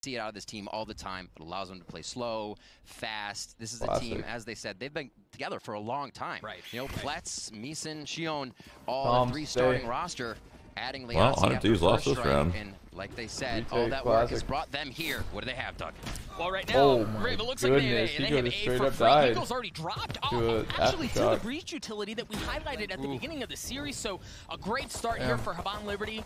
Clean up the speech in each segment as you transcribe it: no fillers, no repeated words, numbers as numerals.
see it out of this team all the time. It allows them to play slow, fast. This is a team, as they said, they've been together for a long time. Right. You know, Pletz, Meeson, Shion, all the 3 starting roster. Adding well, 100 Thieves lost this round. And like they said, all that work has brought them here. What do they have, Doug? Well, right now, oh my it looks goodness, like they have A for free. Eagles already dropped. Actually, to the breach utility that we highlighted at the beginning of the series. So a great start here for Havan Liberty.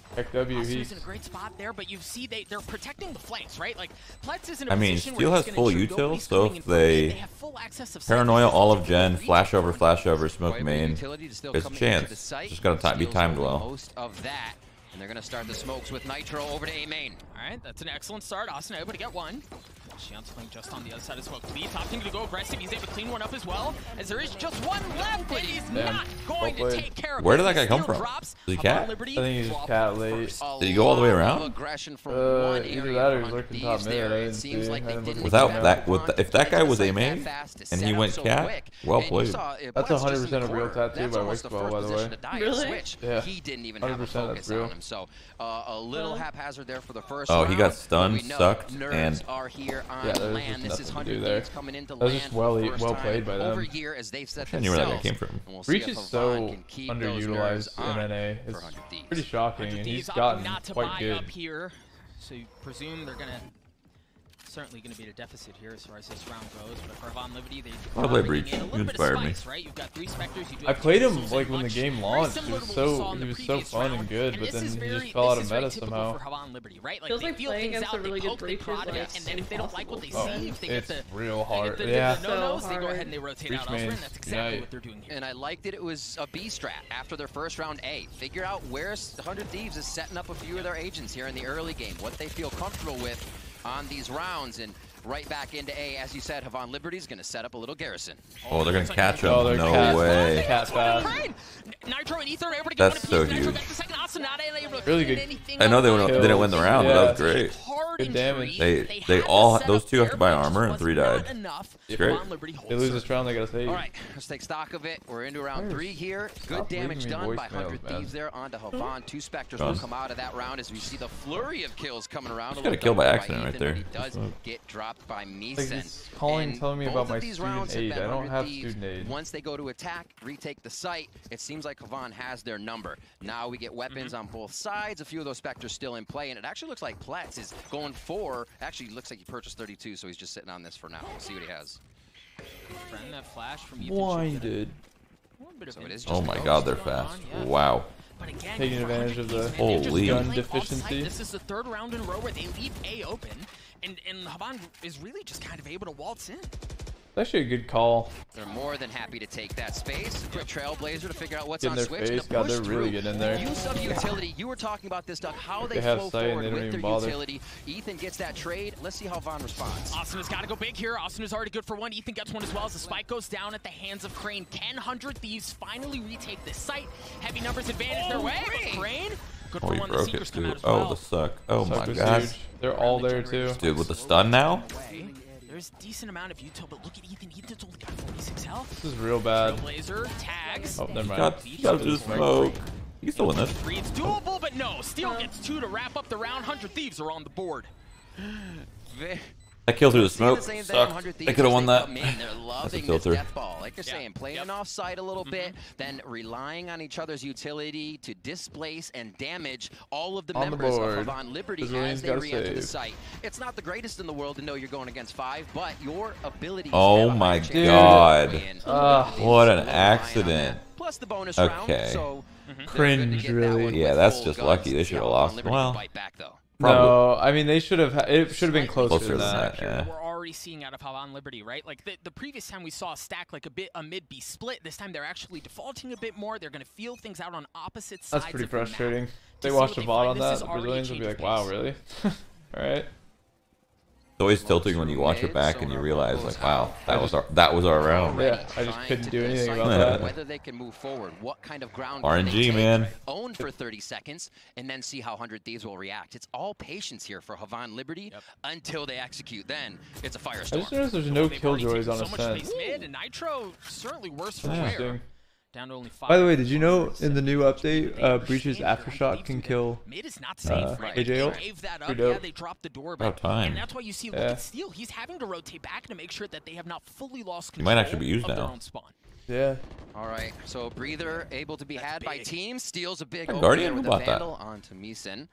He's in a great spot there, but you see they're protecting the flanks, right? Like Pletz is in a position Steel where has full util, so if they have full access of paranoia, all of gen, flash over, smoke main, there's a chance. Just gotta be timed well. Most of that. And they're going to start the smokes with Nitro over to A main. All right, that's an excellent start. Asuna able to get one. Shion's playing just on the other side as well. Cleave opting to go aggressive. He's able to clean one up as well, as there is just one left, and he's not going to take care of it. Where did that guy come from? Is he cat? I think he's cat late. Did he go all the way around? Either that or he's looking top mid. I didn't see. Without that, if that guy was A main and he went cat, well played. That's 100% a real tattoo by Wixball, by the way. Really? Yeah. He didn't even have a focus on him. So a little haphazard there for the first round. Oh, he got stunned, sucked, and are here on land. This is 100 there. coming into That was land just well played by them. over here as they've set I knew where that guy came from. Breach is so underutilized in NA. It's pretty shocking, and he's gotten quite good. Up here, so you presume they're gonna certainly going to be at a deficit here as far as this round goes. But for Havan Liberty, they play Breach. You inspired me. Right? You've got 3 Spectres. You do I played him like when the game launched. He was so fun and good, but then he just fell out of meta somehow. Right? Feels like playing against a really good Breach is like and then if they don't like what they see, if they get it's real hard. They go ahead and they rotate out elsewhere, and that's exactly what they're doing here. And I liked it. It was a B strat after their first round A. Figure out where 100 Thieves is setting up a few of their agents here in the early game, what they feel comfortable with on these rounds, and right back into A. As you said, Havan Liberty's going to set up a little garrison. Oh, they're going to catch him. Oh, no way. Nitro and Ether able to get That's so huge. Really good. I know they didn't win the round, but that was great. Good damage. They all, those 2 have to buy armor, and 3 died. It's great. They lose this round, they got to save. All right, let's take stock of it. We're into round 3 here. Good damage done by 100 Thieves there onto Havan. 2 Spectres will come out of that round as we see the flurry of kills coming around. He got a kill by accident right there. He does get dropped by Meeson. Telling me about my student aid. I don't have student aid. Once they go to attack, retake the site, it seems like Havan has their number. Now we get weapons on both sides. A few of those Spectres still in play, and it actually looks like Pletz is going for. Actually, looks like he purchased 32, so he's just sitting on this for now. We'll see what he has. That flash from Blinded. Oh my god, they're fast. Wow. Taking advantage of the gun deficiency. This is the 3rd round in a row where they leave A open, and Havan is really just kind of able to waltz in. It's actually a good call. They're more than happy to take that space. Quick Trailblazer to figure out what's on Switch. Face. God, they're really getting in there. Use of utility. You were talking about this, Doug. How they flow forward with their utility. Ethan gets that trade. Let's see how Vaughn responds. Asuna's got to go big here. Asuna's already good for 1. Ethan gets 1 as well as the spike goes down at the hands of Crane. Can 100 Thieves finally retake this site? Heavy numbers advantage their way, but Crane. Good for 1. The Seekers come out as well. Oh, the suck. Oh my gosh. They're all there too. Dude, with the stun now? There's a decent amount of util, but look at Ethan. Ethan's only got 46 health. This is real bad. Trailblazer tags. Oh, never mind. Got to smoke. He's still in this. It's doable, but no. Steel gets 2 to wrap up the round. 100 Thieves are on the board. That kill through the smoke sucked. They could have won that. They're loving this death ball. Like you're saying, playing offside a little bit, then relying on each other's utility to displace and damage all of the members of Havan Liberty as they re-enter the site. It's not the greatest in the world to know you're going against 5, but your ability. Oh my god! What an accident! Plus the bonus round. So cringe, really. Yeah, that's just lucky. They should have lost. Well. No, I mean they should have. It should have been closer than that. Yeah. We're already seeing out of Havan Liberty, right? Like the previous time we saw a stack like a mid B split. This time they're actually defaulting a bit more. They're going to feel things out on opposite sides. That's pretty frustrating. They watched the VOD on that. The Brazilians will be like, "Wow, really?" All right. It's always tilting when you watch it back and you realize, like, wow, that was our round. Yeah, I just couldn't do anything about that. Whether they can move forward, what kind of ground RNG, man. Own for 30 seconds, and then see how 100 Thieves will react. It's all patience here for Havan Liberty until they execute. Then it's a firestorm. I just noticed there's no killjoys on Ascent. And Nitro certainly worse for wear. Down to only 5. By the way, did you know in the new update, Breach's aftershock can kill Mid is not safe, right? AJ ult? They gave that up. Yeah, they dropped the door, but and that's why you see look at Steel. He's having to rotate back to make sure that they have not fully lost control might actually be used of their now. own spawn. Yeah. All right, so Breather able to be had by team. Steals a big Guardian with about the that. Vandal onto Meeson.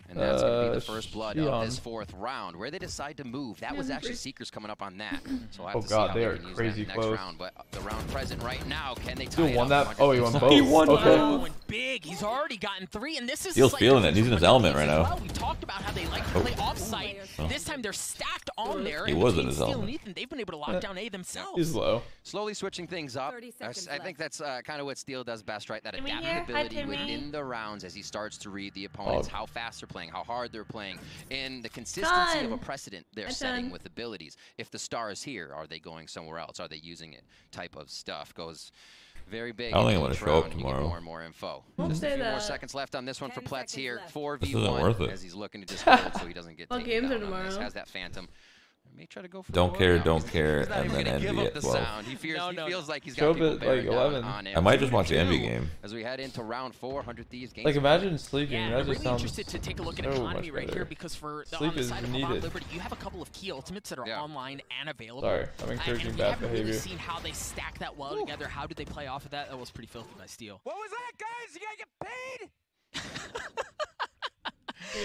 And that's going to be the first blood of this 4th round. Where they decide to move, that was actually Seekers coming up on that. So I have to see how they are can use crazy that close. next round. But the round present right now, can they tie Still it won up? that? Oh, he won both. He won okay. Going big. He's already gotten 3, and this is Steel's feeling it. He's in his element right now. We talked about how they like to play off-site. This time they're stacked on there. He was in his element. Ethan, they've been able to lock down A themselves. He's low. Slowly switching things up. I think that's kind of what Steel does best, right? That adaptability within the rounds as he starts to read the opponents, how fast they're playing, how hard they're playing, and the consistency of a precedent they're setting with abilities. If the star is here, are they going somewhere else? Are they using it? Type of stuff goes very big. I don't think I'm going to show up tomorrow. More and more info. Just a few more seconds left on this one for Pletz here. 4v1 as he's looking to just hold so he doesn't get taken down on this. Has that Phantom. May try to go for don't care, and then envy give at 12. He feels like he's got people like 11. I might just watch the envy game. As we head into round 4, 100 Thieves games. Like imagine sleeping. Yeah, that I'm just really sounds interested to take a look at so economy right here because for sleep on the is side of needed. Liberty, you have a couple of key ultimates that are online and available. Sorry, I'm encouraging and bad we haven't behavior. really seen how they stack that well together. How did they play off of that? That was pretty filthy by Steel. What was that, guys? You gotta get paid.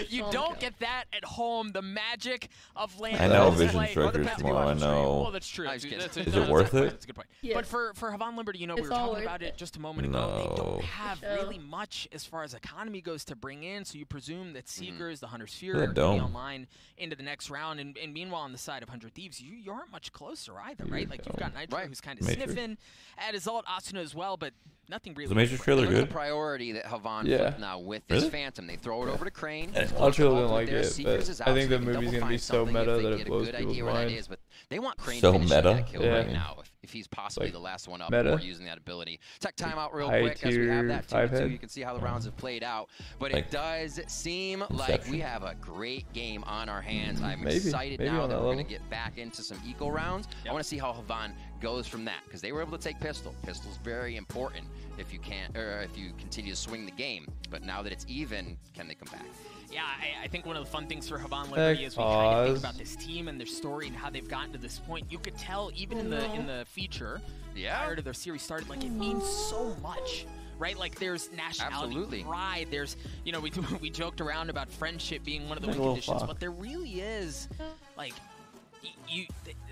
You don't get that at home. The magic of land. I know Vision Strikers tomorrow. I know. Well, that's true. Is it worth it? That's a good point. But for Havan Liberty, you know, we were talking about it just a moment ago. They don't have really much as far as economy goes to bring in, so you presume that Seekers, the Hunter's Fury, are going to be online into the next round. And meanwhile, on the side of 100 Thieves, you aren't much closer either, right? Like you've got Nitro, who's kind of sniffing at his ult, Asuna as well, but nothing really. Is the Matrix trailer good? The priority that Havan flipped now with this Phantom, they throw it over to Crane. I truly didn't like it, but I think the movie's gonna be so meta that it blows people's minds. But they want Crane so finishing meta that kill right now. If he's possibly the last one up or using that ability. Tech timeout real quick as we have that 2-2. You can see how the rounds have played out. But it does seem like we have a great game on our hands. I'm excited now that we're going to get back into some eco rounds. I want to see how Havan goes from that because they were able to take Pistol. Pistol's very important if you can't, or if you continue to swing the game. But now that it's even, can they come back? Yeah, I think one of the fun things for Havan Liberty is we kind of think about this team and their story and how they've gotten to this point. You could tell even in the feature prior to their series started, like it means so much. Right, like there's nationality, pride. There's, you know, we joked around about friendship being one of the win conditions, but there really is, like,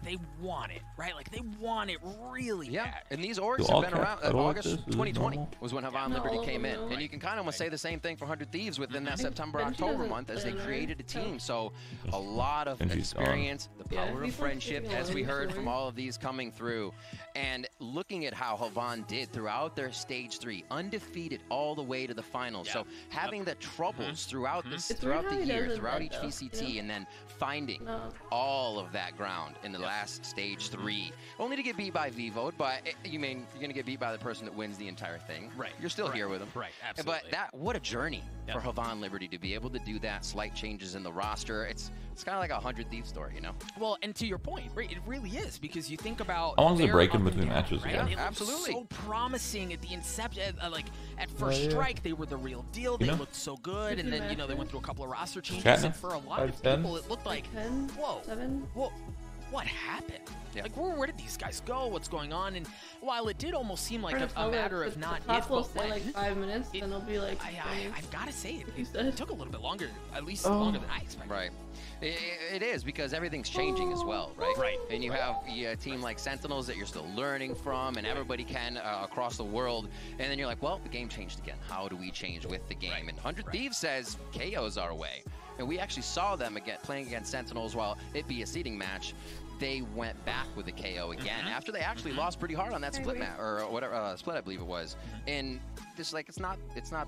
they want it, right? Like they want it really bad. And these orgs have been around. August 2020 was when Havan Liberty came in, and you can kind of almost say the same thing for 100 Thieves within that September-October month as they created a team. So a lot of experience, the power of friendship, as we heard from all of these coming through, and looking at how Havan did throughout their stage 3, undefeated all the way to the finals. So having the troubles throughout this, throughout the year, throughout each VCT, and then finding all of that ground in the last stage 3, only to get beat by Vivo. But you mean you're gonna get beat by the person that wins the entire thing, right? You're still here with them, right? Absolutely. But what a journey for Havan Liberty to be able to do that. Slight changes in the roster. It's kind of like a 100 Thieves story, you know? Well, and to your point, right? It really is because you think about how long is the break in between matches? Right? Yeah, absolutely. So promising at the inception, like at first strike, they were the real deal. They looked so good, and then they went through a couple of roster changes, and for a lot of people, it looked like, whoa, what happened? Like, where did these guys go? What's going on? And while it did almost seem like a matter of not if, but when, like 5 minutes, then it'll be like. I've got to say, it took a little bit longer, at least longer than I expected. Right. It is because everything's changing as well, right? Right. And you have a team like Sentinels that you're still learning from, and everybody can across the world. And then you're like, well, the game changed again. How do we change with the game? And 100 Thieves says KO's our way. And we actually saw them again playing against Sentinels while it be a seeding match. They went back with the KO again after they actually lost pretty hard on that split match or whatever split I believe it was. And just like it's not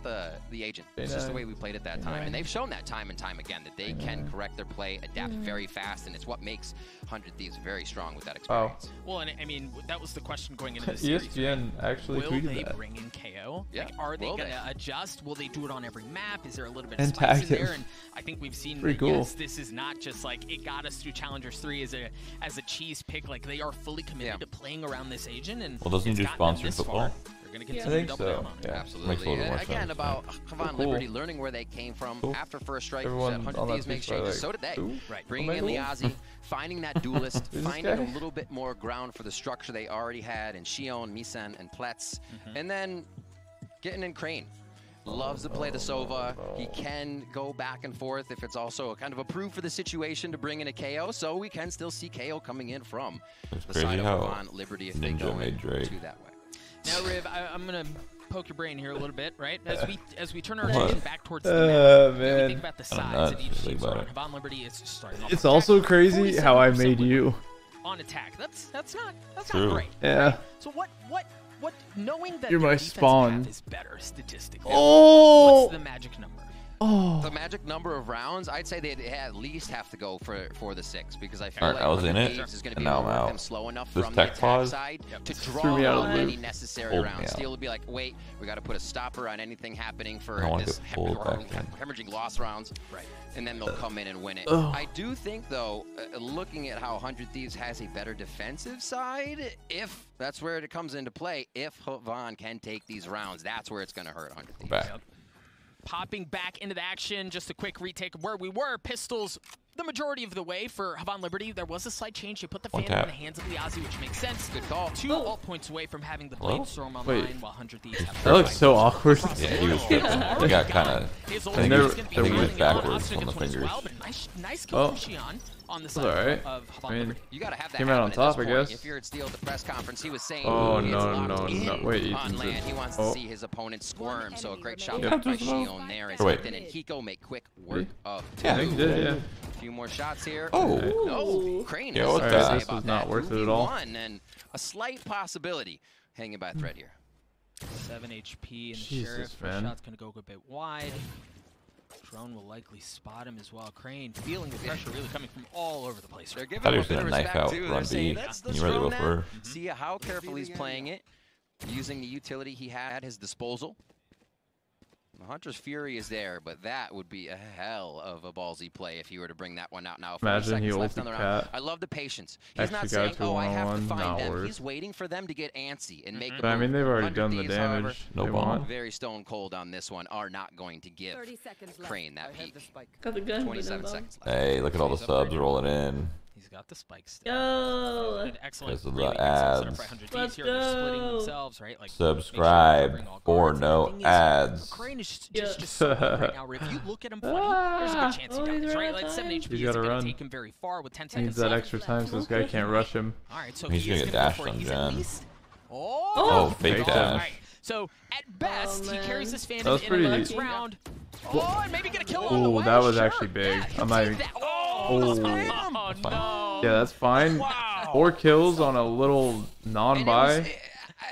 the agent. It's just the way we played at that time. And they've shown that time and time again that they can correct their play, adapt very fast, and it's what makes 100 Thieves very strong with that experience. Well, and I mean that was the question going into the series. ESPN actually tweeted that. Will they bring in KO? Yeah. Like, are they going to adjust? Will they do it on every map? Is there a little bit of spice in there? And I think we've seen that, yes, this is not just like it got us through Challengers 3 as a cheese pick. Like they are fully committed to playing around this agent. And well, doesn't he do sponsored football? going to continue to double down on it. Yeah. Absolutely. And again, about Havan Liberty learning where they came from after first strike. Everyone 100 Thieves makes changes. So did they. Right. Bringing in the Aussie, finding that duelist, finding a little bit more ground for the structure they already had in Shion, Misen, and Pletz, and then getting in Crane. Loves to play the Sova. He can go back and forth if it's also a kind of approved for the situation to bring in a KO, so we can still see KO coming in from the side of Havan Liberty if they go into that way. Now, Riv, I'm gonna poke your brain here a little bit, right? As we turn our attention back towards the map, we think about the size of each team. Havan Liberty is starting off. It's also crazy how I made you on attack. That's not True. great. Yeah. Right? So what knowing that you're my spawn is better statistically. Oh, what's the magic number? Oh, the magic number of rounds, I'd say they'd at least have to go for the 6 because I feel like I was in it, is going to and be now I'm out. them slow enough This from the tech attack pause side to draw threw me out of the any loop. necessary rounds. Steel would be like, wait, we got to put a stopper on anything happening for this hemorrhaging loss rounds, right? And then they'll come in and win it. I do think, though, looking at how 100 Thieves has a better defensive side, if that's where it comes into play, if Havan can take these rounds, that's where it's going to hurt 100 Thieves. Back. Popping back into the action, just a quick retake of where we were. Pistols the majority of the way for Havan Liberty. There was a slight change. They put the fan in the hands of the Aussie, which makes sense. Good call. 2 ult points away from having the blade storm online while 100 Thieves have that looks so awkward. Yeah, he was he got kind of he was backwards on the fingers. Nice kill from Shion on the side of Havan Liberty. You gotta have that came out on top, I guess. If you're at Steel at the press conference, he was saying no. Wait, on land. He wants to see his opponent squirm, so a great shot by Shion there. And Hiko make quick work of 2. Yeah, he did, yeah. A few more shots here. Oh, Crane. Yeah, this was not worth it at all. And a slight possibility hanging by a thread here. 7 HP and the Sheriff. First shot's gonna go a bit wide. Drone will likely spot him as well. Crane feeling the pressure really coming from all over the place. They're giving thought he him was gonna knife out run B. You ready to go for? See how careful he's playing it, using the utility he had at his disposal. The Hunter's Fury is there, but that would be a hell of a ballsy play if he were to bring that one out now. Imagine he ulted Cat. I love the patience. He's not saying, oh, I have to find them. He's waiting for them to get antsy and make But I mean, they've already done the damage. No bomb. Very stone cold on this one. Are not going to give Crane that peak. Got the gun. 27 seconds left. Hey, look at all the subs rolling in. He's got the spike still. Yo! Excellent. This is the ads. Let's go. They're splitting themselves, right? Like, subscribe for no ads. Crane is just so good right now. If you look at him playing, there's a good chance he dies, right? Like 7 HP is going to take him very far with 10 seconds. Needs that extra time so this guy can't rush him. All right, so he's going to get dashed on Gen. Oh, fake dash. All right. So at best, he carries this fan in the next round. Oh, and maybe get a kill on the way. That was actually big. I'm not even. Oh, no. Yeah, that's fine. Wow. 4 kills on a little non-buy.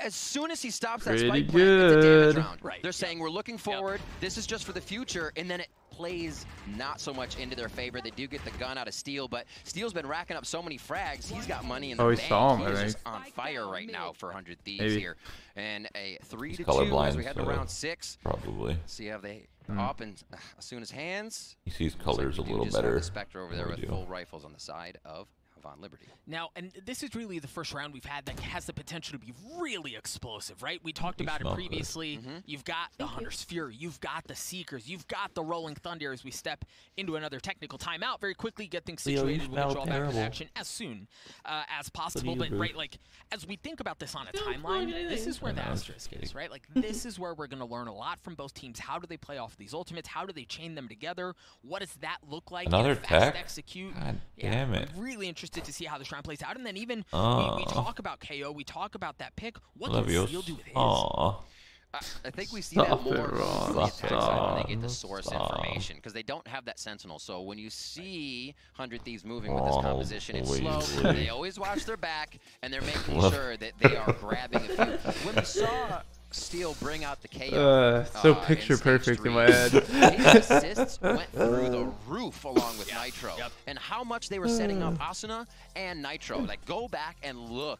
As soon as he stops that Pretty spike plant, it's a damage good. round. Right. They're saying we're looking forward. This is just for the future, and then it plays not so much into their favor. They do get the gun out of Steel, but Steel's been racking up so many frags. He's got money in the bank. He saw him, He's just on fire right now for 100 Thieves here. And a 3-2 as we head to round 6. Probably. See how they up in Asuna's hands. He sees colors a little just better. The Spectre over there with full rifles on the side of Havan Liberty. Now, and this is really the first round we've had that has the potential to be really explosive, right? We talked about it previously. You've got the Hunter's Fury, you've got the Seekers, you've got the Rolling Thunder as we step into another technical timeout. Very quickly get things situated. We'll draw back to action as soon as possible. But right, like as we think about this on a timeline, this is where the asterisk is, right? Like this is where we're going to learn a lot from both teams. How do they play off these ultimates? How do they chain them together? What does that look like? Another tech? Execute. God damn it. I'm really interested to see how this round plays out. And then even we talk about KO, we talk about that pick. What can Steel do with his? I think we see that more on the attack side when they get the source information, because they don't have that sentinel. So when you see 100 Thieves moving with this composition, it's slow. They always watch their back, and they're making sure that they are grabbing a few. When we saw Steel bring out the KO, so picture perfect in my head. His assists went through the roof along with Nitro, and how much they were setting up Asuna and Nitro. Like, go back and look.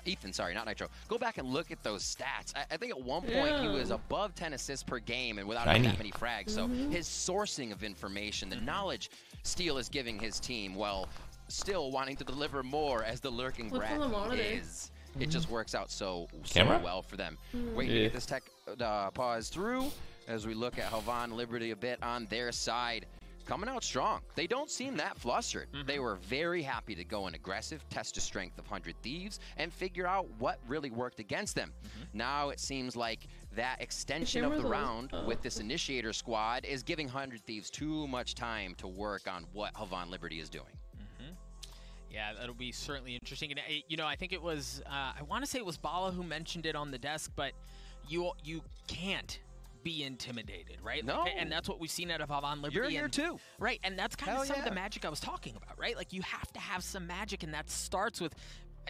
Ethan, sorry, not Nitro. Go back and look at those stats. I think at one point he was above 10 assists per game and without that many frags. So his sourcing of information, the knowledge Steel is giving his team, while still wanting to deliver more as the lurking brat is. it just works out so well for them. Waiting to get this tech pause through as we look at Havan Liberty a bit on their side. Coming out strong. They don't seem that flustered. They were very happy to go in aggressive, test the strength of 100 Thieves, and figure out what really worked against them. Now it seems like that extension of the round with this initiator squad is giving 100 Thieves too much time to work on what Havan Liberty is doing. Yeah, that'll be certainly interesting. And you know, I think it was, I want to say it was Bala who mentioned it on the desk, but you can't be intimidated, right? No. Like, and that's what we've seen out of Havan Liberty. You're here too. Right, and that's kind of some of the magic I was talking about, right? Like, you have to have some magic, and that starts with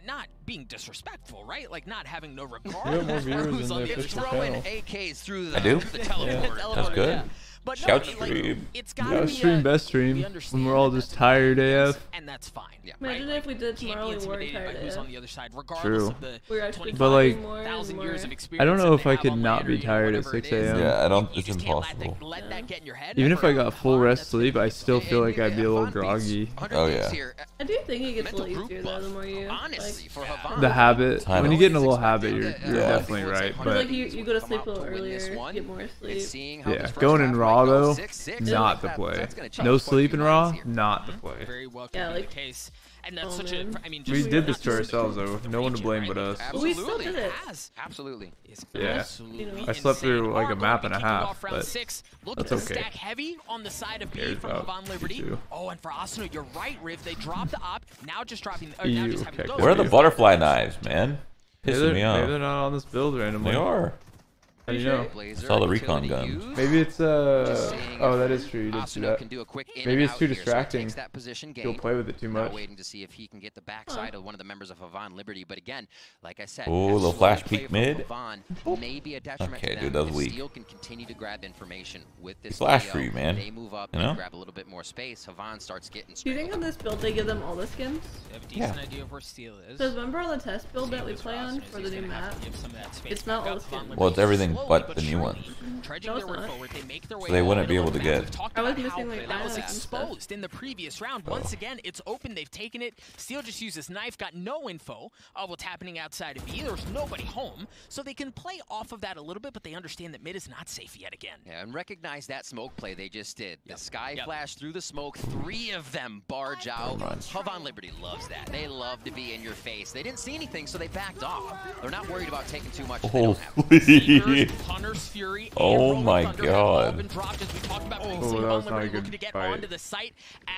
not being disrespectful, right? Like, not having no regard for who's on the other side. Throwing AKs through the, the teleporter. That's good. But no, Shout stream. It's gotta be stream best stream when we're all just tired AF. And that's fine. Imagine if we did tomorrow we weren't tired who's on AF. the other side, regardless of the But like, 1,000 years of experience. I don't know if I could not be tired at 6 a.m. Yeah, I don't. It's impossible. Even if I got full rest sleep, I still feel like I'd be a little groggy. Oh yeah. I do think it gets a little easier though the more you the habit. When you get in a little habit, you're definitely right. But like you go to sleep a little earlier, get more sleep. Yeah, going in raw though, not the play. No sleep in raw, not the play. Very well Yeah, like, the case. And that's such a, I mean, we did this to ourselves though. No one to blame but us. We still did it. Absolutely. Yeah. I slept through like a map and a half, but that's okay. Stack heavy on the side of B from Havan Liberty. Oh, and for Asuna, you're right, Riv. They dropped the op, now just dropping, now just having Where are the butterfly knives, man? Pissing me off. Maybe they're not on this build randomly. They are. How do you know? It's all the recon guns. Maybe it's oh, that is true. You did see that. Maybe it's too distracting. He'll play with it too much. Waiting to see if he can get the backside of one of the members of Havan Liberty, but again, like I said, oh, the flash peek mid. May be a detriment okay, to dude, them. that was weak. Steel can continue to grab information with this flash for you, man. They move up and grab a little bit more space. Havan starts getting. Do you think on this build they give them all the skins? You have a decent idea of where Steel is. Because remember on the test build that we play on for the new map? It's not all the skins. Well, it's everything but the new one. No, so they wouldn't be able to get. I was missing like that was exposed in the previous round. Once again, it's open. They've taken it. Steel just used his knife. Got no info of what's happening outside of B. There's nobody home, so they can play off of that a little bit. But they understand that mid is not safe yet again. Yeah, and recognize that smoke play they just did. The sky flash through the smoke. 3 of them barge out. Havan Liberty loves that. They love to be in your face. They didn't see anything, so they backed off. They're not worried about taking too much. Holy. Hunter's Fury. Oh my god. Oh, that was not a good fight. Onto the site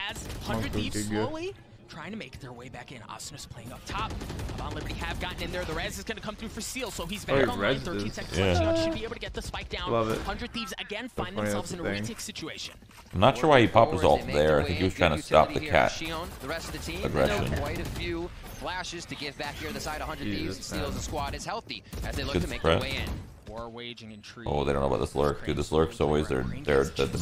as 100 Thieves slowly trying to make their way back in. Asuna's playing up top. Havan Liberty have gotten in there. The res is going to come through for Seal, so he's back online. 13 seconds left. Should be able to get the spike down. Love it. 100 Thieves again find themselves in a retake situation. I'm not sure why he popped his ult there. I think he was trying to stop the cat the rest of the team, aggression. Quite a few flashes to give back here on the side. 100 Thieves. Steel's the squad is healthy as they look to make their way in. War waging in tree. Oh, they don't know about this lurk. Dude, this lurk's always the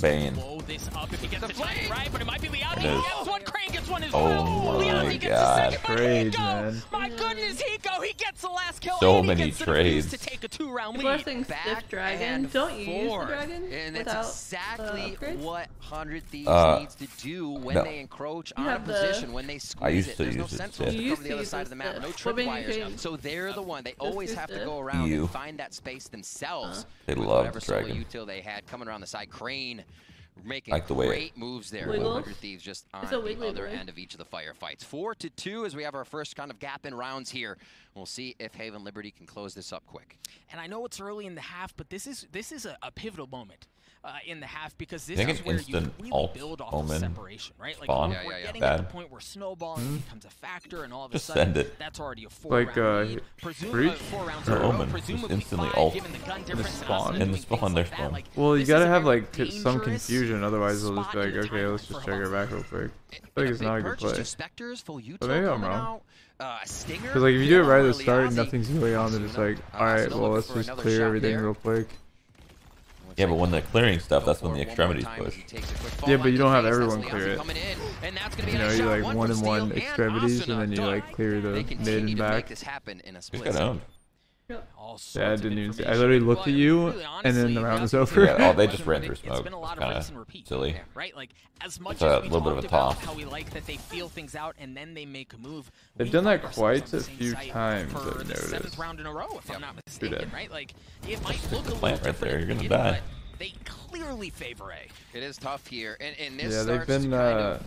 bane. Blow this up if he gets the timing right, but it might be Leondi. He gets one, Crane gets one as well. Leondi gets the second, but trades, man. My goodness, Hiko, he gets the last kill. So and many trades. To take a 2-round lead. Blessing Stiff Dragon. Don't you use the dragon? And it's exactly what 100 Thieves needs to do when they encroach on a position, when they squeeze it. There's no sentinels to cover the other side of the map, no tripwires. So they're the one. They always have to go around and find that space themselves. They love the dragon. Util they had coming around the side. Crane making like the great moves there. 100 Thieves just on the other end of each of the firefights. 4-2 as we have our first kind of gap in rounds here. We'll see if Havan Liberty can close this up quick. And I know it's early in the half, but this is a pivotal moment. In the half, because this is where you really build off of separation, right? Like we're getting at the point where snowballing becomes a factor, and all of a sudden that's already a 4-round lead. Presumably 4 rounds in a row, presumably instantly 5 given the gun difference. In the spawn, their spawn. Well, you gotta have like some confusion, otherwise they'll just be like, okay, let's just check our back real quick. I think it's not a good play. But maybe I'm wrong. Because like if you do it right at the start and nothing's going on, they're just like, alright, well let's just clear everything real quick. Yeah, but when they're clearing stuff, that's when the extremities push. Yeah, but you don't have everyone clear it. You know, you like 1-on-1 extremities, and then you like clear the mid and back. Just got owned. Yeah, I didn't even see. I literally looked at you, and then the round was over. Yeah, they just ran through smoke. Kind of silly. Right? Like, as much as a little bit of a toss. How we like that they feel things out and then they make a move. They've done that quite a few times. For I've the noticed. 7th round in a row, if I'm not mistaken, right? Like, it might look a little plant right there. You're gonna die. They clearly favor A. It is tough here, and this they've been.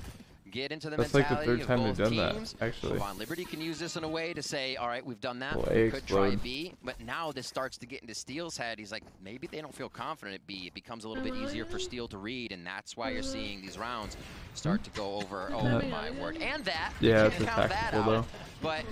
Get into the That's like the mentality 3rd time they've done teams. that, actually. Havon Liberty can use this in a way to say, all right, we've done that. Well, We could try B, but now this starts to get into Steel's head. He's like, maybe they don't feel confident at B. It becomes a little bit easier for Steel to read, and that's why you're seeing these rounds start to go over. Oh my word! And that, yeah, you it's can count that tactical out. though. But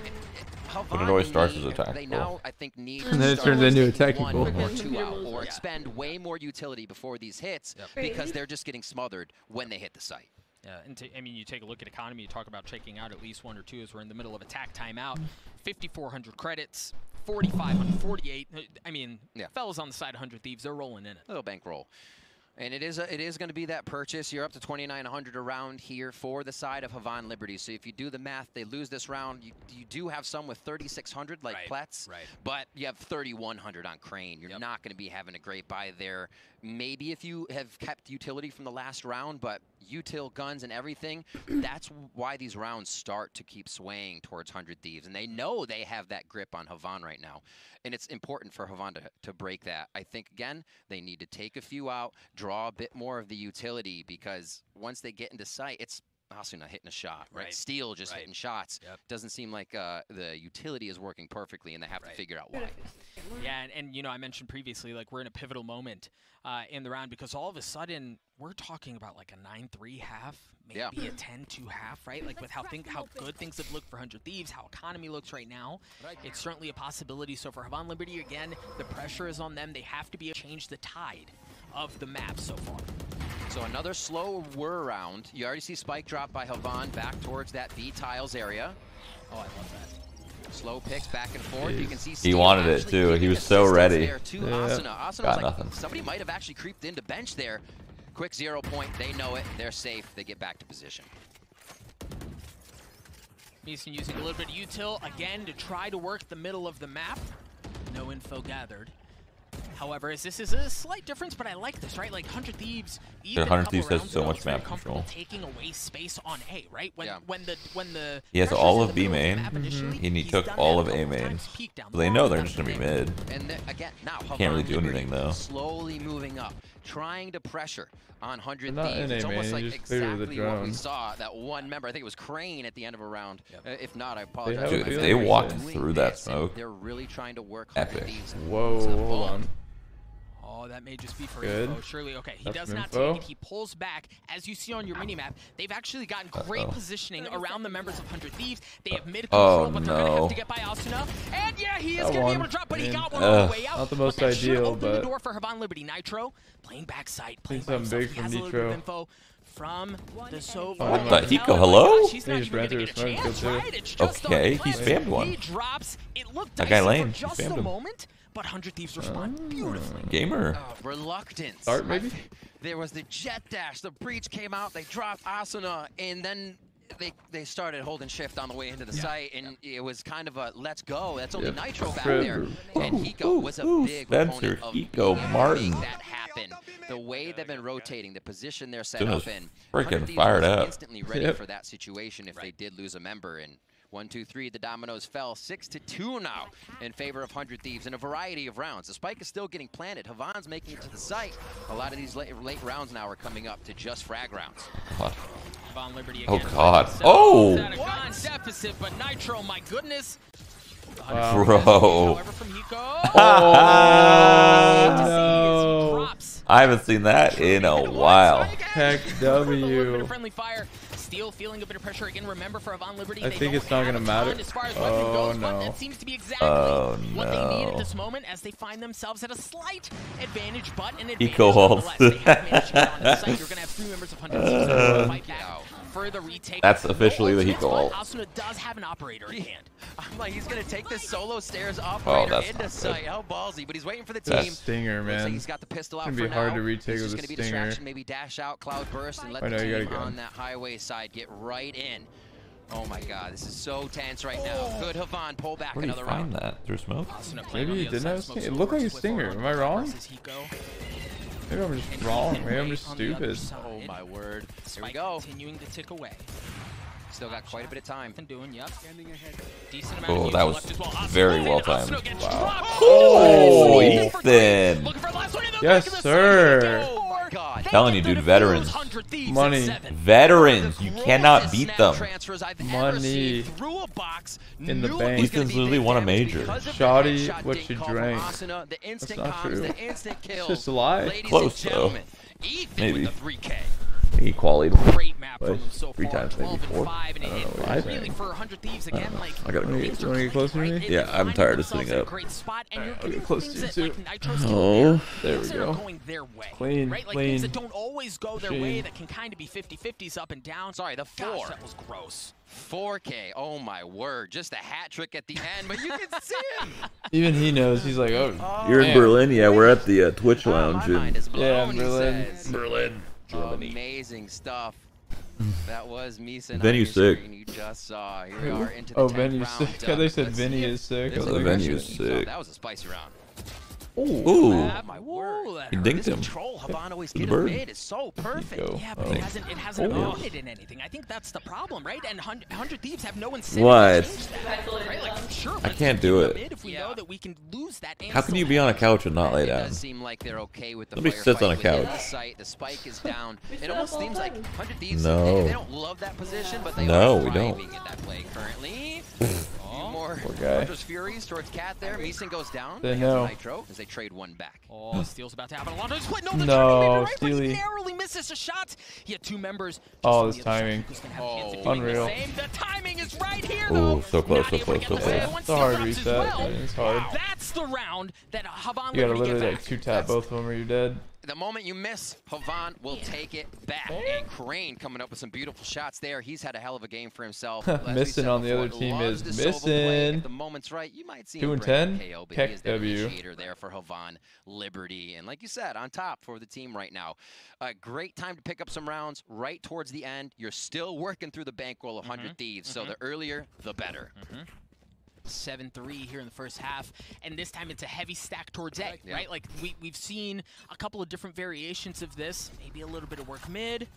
it always starts as a tactical. They now, I think, need and then it turns into a technical. 1 or 2 out, or expend way more utility before these hits because they're just getting smothered when they hit the site. Yeah, and I mean, you take a look at economy, you talk about checking out at least 1 or 2 as we're in the middle of attack timeout. 5,400 credits, 4,548. I mean, fellas on the side of 100 Thieves, they're rolling in it. Little bankroll. And it is going to be that purchase. You're up to 2,900 a round here for the side of Havon Liberty. So if you do the math, they lose this round. You do have some with 3,600 like Pletz, but you have 3,100 on Crane. You're not going to be having a great buy there. Maybe if you have kept utility from the last round, but util guns and everything, that's why these rounds start to keep swaying towards 100 Thieves. And they know they have that grip on Havon right now. And it's important for Havon to break that. I think, again, they need to take a few out, draw a bit more of the utility, because once they get into sight, it's asuna hitting a shot, right? Steel just hitting shots. Doesn't seem like the utility is working perfectly, and they have to figure out why. Yeah, and you know, I mentioned previously, like, we're in a pivotal moment in the round, because all of a sudden we're talking about like a 9-3 half, maybe a 10-2 half, right? Like, with how good things have looked for 100 Thieves, how economy looks right now, it's certainly a possibility. So for Havon Liberty, again, the pressure is on them. They have to be able to change the tide of the map so far. So another slow whir round. You already see spike drop by Havon back towards that B tiles area. Oh, I love that. Slow picks back and forth. You can see he wanted it too. He was so ready. Asuna. Asuna got was nothing. Like, somebody might have actually creeped into bench there. Quick 0 point. They know it. They're safe. They get back to position. Mason using a little bit of util again to try to work the middle of the map. No info gathered. However, this is a slight difference, but I like this, right? Like 100 Thieves, even 100 Thieves has so much map control. Taking away space on A, right? When the he has all of B main, and he took all of A main. So they know they're just gonna be mid. And again, now can't really do anything though. Slowly moving up, trying to pressure on 100 not Thieves. It's almost like exactly what we saw. That one member, I think it was Crane at the end of a round. If not, I apologize. Dude, if they walked through that smoke, they're really trying to work 100 Thieves. Whoa, hold on. Oh, that may just be for Good. info. Surely, okay. He does not info. take it. He pulls back. As you see on your minimap, they've actually gotten great positioning around the members of 100 Thieves. They have mid control, but they're going to have to get by Asuna. And yeah, he is going to be able to drop, but he got one on the way out. Not the most but ideal, open the but door for Havon Liberty. Nitro playing backside, playing by something himself. big He from has a little bit of Nitro. info from the Sova. What the Hiko, hello? She's not even going to get a chance, right? It's just okay, he spammed one. He drops. It looked that guy lane. for just a moment. But 100 Thieves respond beautifully. Gamer. Reluctance. Start maybe? There was the jet dash. The breach came out. They dropped Asuna, and then they started holding shift on the way into the site, and it was kind of a let's go. That's only Nitro back there. And Hiko was a big Spencer, proponent of Hiko, Martin. making that happen. The way they've been rotating, the position they're set up in. Freaking fired up. Instantly ready for that situation if they did lose a member. And 1, 2, 3, the dominoes fell 6-2 now in favor of 100 Thieves in a variety of rounds. The spike is still getting planted. Havon's making it to the site. A lot of these late rounds now are coming up to just frag rounds. Havon Liberty Oh again. God! Oh! Deficit, but Nitro, my goodness. Wow. Bro. However, from Hiko. Oh, no. I haven't seen that in a while. Heck W. Friendly fire. Steel feeling a bit of pressure again. Remember, for Havon Liberty, I think it's not gonna matter. As far as oh goes, no! But that seems to be exactly what they need at this moment, as they find themselves at a slight advantage, but an advantage nonetheless. They have managed to get on the site. You're gonna have 3 members of 100 Thieves to fight back for the retake. That's officially the Hiko ult. Asuna does have an operator in hand. I'm like, he's gonna take this solo stairs operator into sight. How ballsy! But he's waiting for the team. That stinger, man. Looks like he's got the pistol out it's for gonna be hard now. to retake with a gonna be stinger. distraction, maybe dash out, cloud burst, and let the team on that highway side get right in. Oh my god, this is so tense right now. Good Havan, pull back Where did another you find round. that? Through smoke? Maybe he didn't have a stinger. It looked like a stinger. Am I wrong? Maybe I'm just wrong. Maybe I'm just stupid. Oh my word. Here we go. Continuing to tick away. Still got quite a bit of time. Oh, that was very well timed. Wow. Oh, Ethan. Yes, sir. Telling you, dude, veterans. Money. Veterans. You cannot beat them. Money in the bank. Ethan's literally won a major. Shoddy what you drank. That's not true. It's just a lie. Close, though. Maybe. He qualied great map from them so 3 far. times, maybe 4. I don't know what you're Really, for 100 Thieves again, like I gotta go. You want to get closer to me? Yeah, I'm tired of sitting up. I'll get close to you too. Oh, there we go. Clean, right? Like clean. things that don't always go their way, that can kind of be 50-50s up and down. Sorry, the 4. Gosh, that was gross. 4K. Oh my word. Just a hat trick at the end, but you can see him. Even he knows. He's like, oh. You're in Berlin? Yeah, we're at the Twitch lounge. My mind is blown, Yeah, Berlin. Berlin, Germany. Amazing stuff. That was Misa. Venue's sick. You just saw. Here we are into the Oh, 10th Venue's round. sick. They said Vinny is sick. This The is venue's interesting. sick. That was a spicy round. Ooh. Oh my word. He dinked This him. control Havan always The get bird. mid is so perfect. Go. Yeah, but Oh. it hasn't amounted in anything. I think that's the problem, right? And 100 Thieves have no incentive What? to change that. Right? Like, sure, I let's can't give do them it. mid if we know that we can lose that. How can you be on a couch and not lay It down? does seem like they're okay with the Nobody sits on a firefight within couch. the site. The spike is down. It almost seems like 100 Thieves, No. they don't love that position, but they No, are we don't. thriving at that play currently. More Poor guy. Hunter's Furies towards Cat there. Meeson goes down. They have know. Nitro as they trade one back. Oh, Steel's about to happen. Alonso's split. No, the No, turning maybe right, but Steely. he narrowly misses a shot. He had 2 members. Oh, Just this on the other timing. side, who's gonna have a chance of Oh, doing the unreal. same. The timing is right here, Ooh, though. so close, Not so able to close, get so the close. second one. It's a hard Steal drops as reset. well. It's hard. That's the round that Havan You gotta Liberty literally get like back. 2-tap both of them or you're dead. The moment you miss, Havan will take it back. And Crane coming up with some beautiful shots there. He's had a hell of a game for himself. As we Missing said on the before, other team loves is the solo play. missing. If the moment's right, you might see 2 him and break 10. the KO, but Heck he is the W. initiator there for Havan Liberty. And like you said, on top for the team right now. A great time to pick up some rounds right towards the end. You're still working through the bankroll of 100 Thieves, so the earlier, the better. 7-3 here in the first half, and this time it's a heavy stack towards A, Yeah. right? Like we've seen a couple of different variations of this, maybe a little bit of work mid.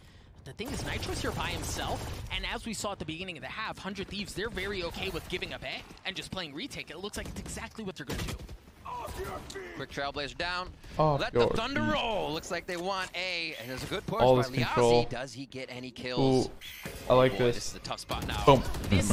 The thing is, Nitro's here by himself, and as we saw at the beginning of the half, 100 Thieves, they're very okay with giving up A and just playing retake. It looks like it's exactly what they're going to do. Quick Trailblazer down. Off Let your the thunder feet. roll. Looks like they want A, and there's a good push All by this control. Liasi. Does he get any kills? Ooh, I like Boy, this. This is a tough spot now. Boom. That's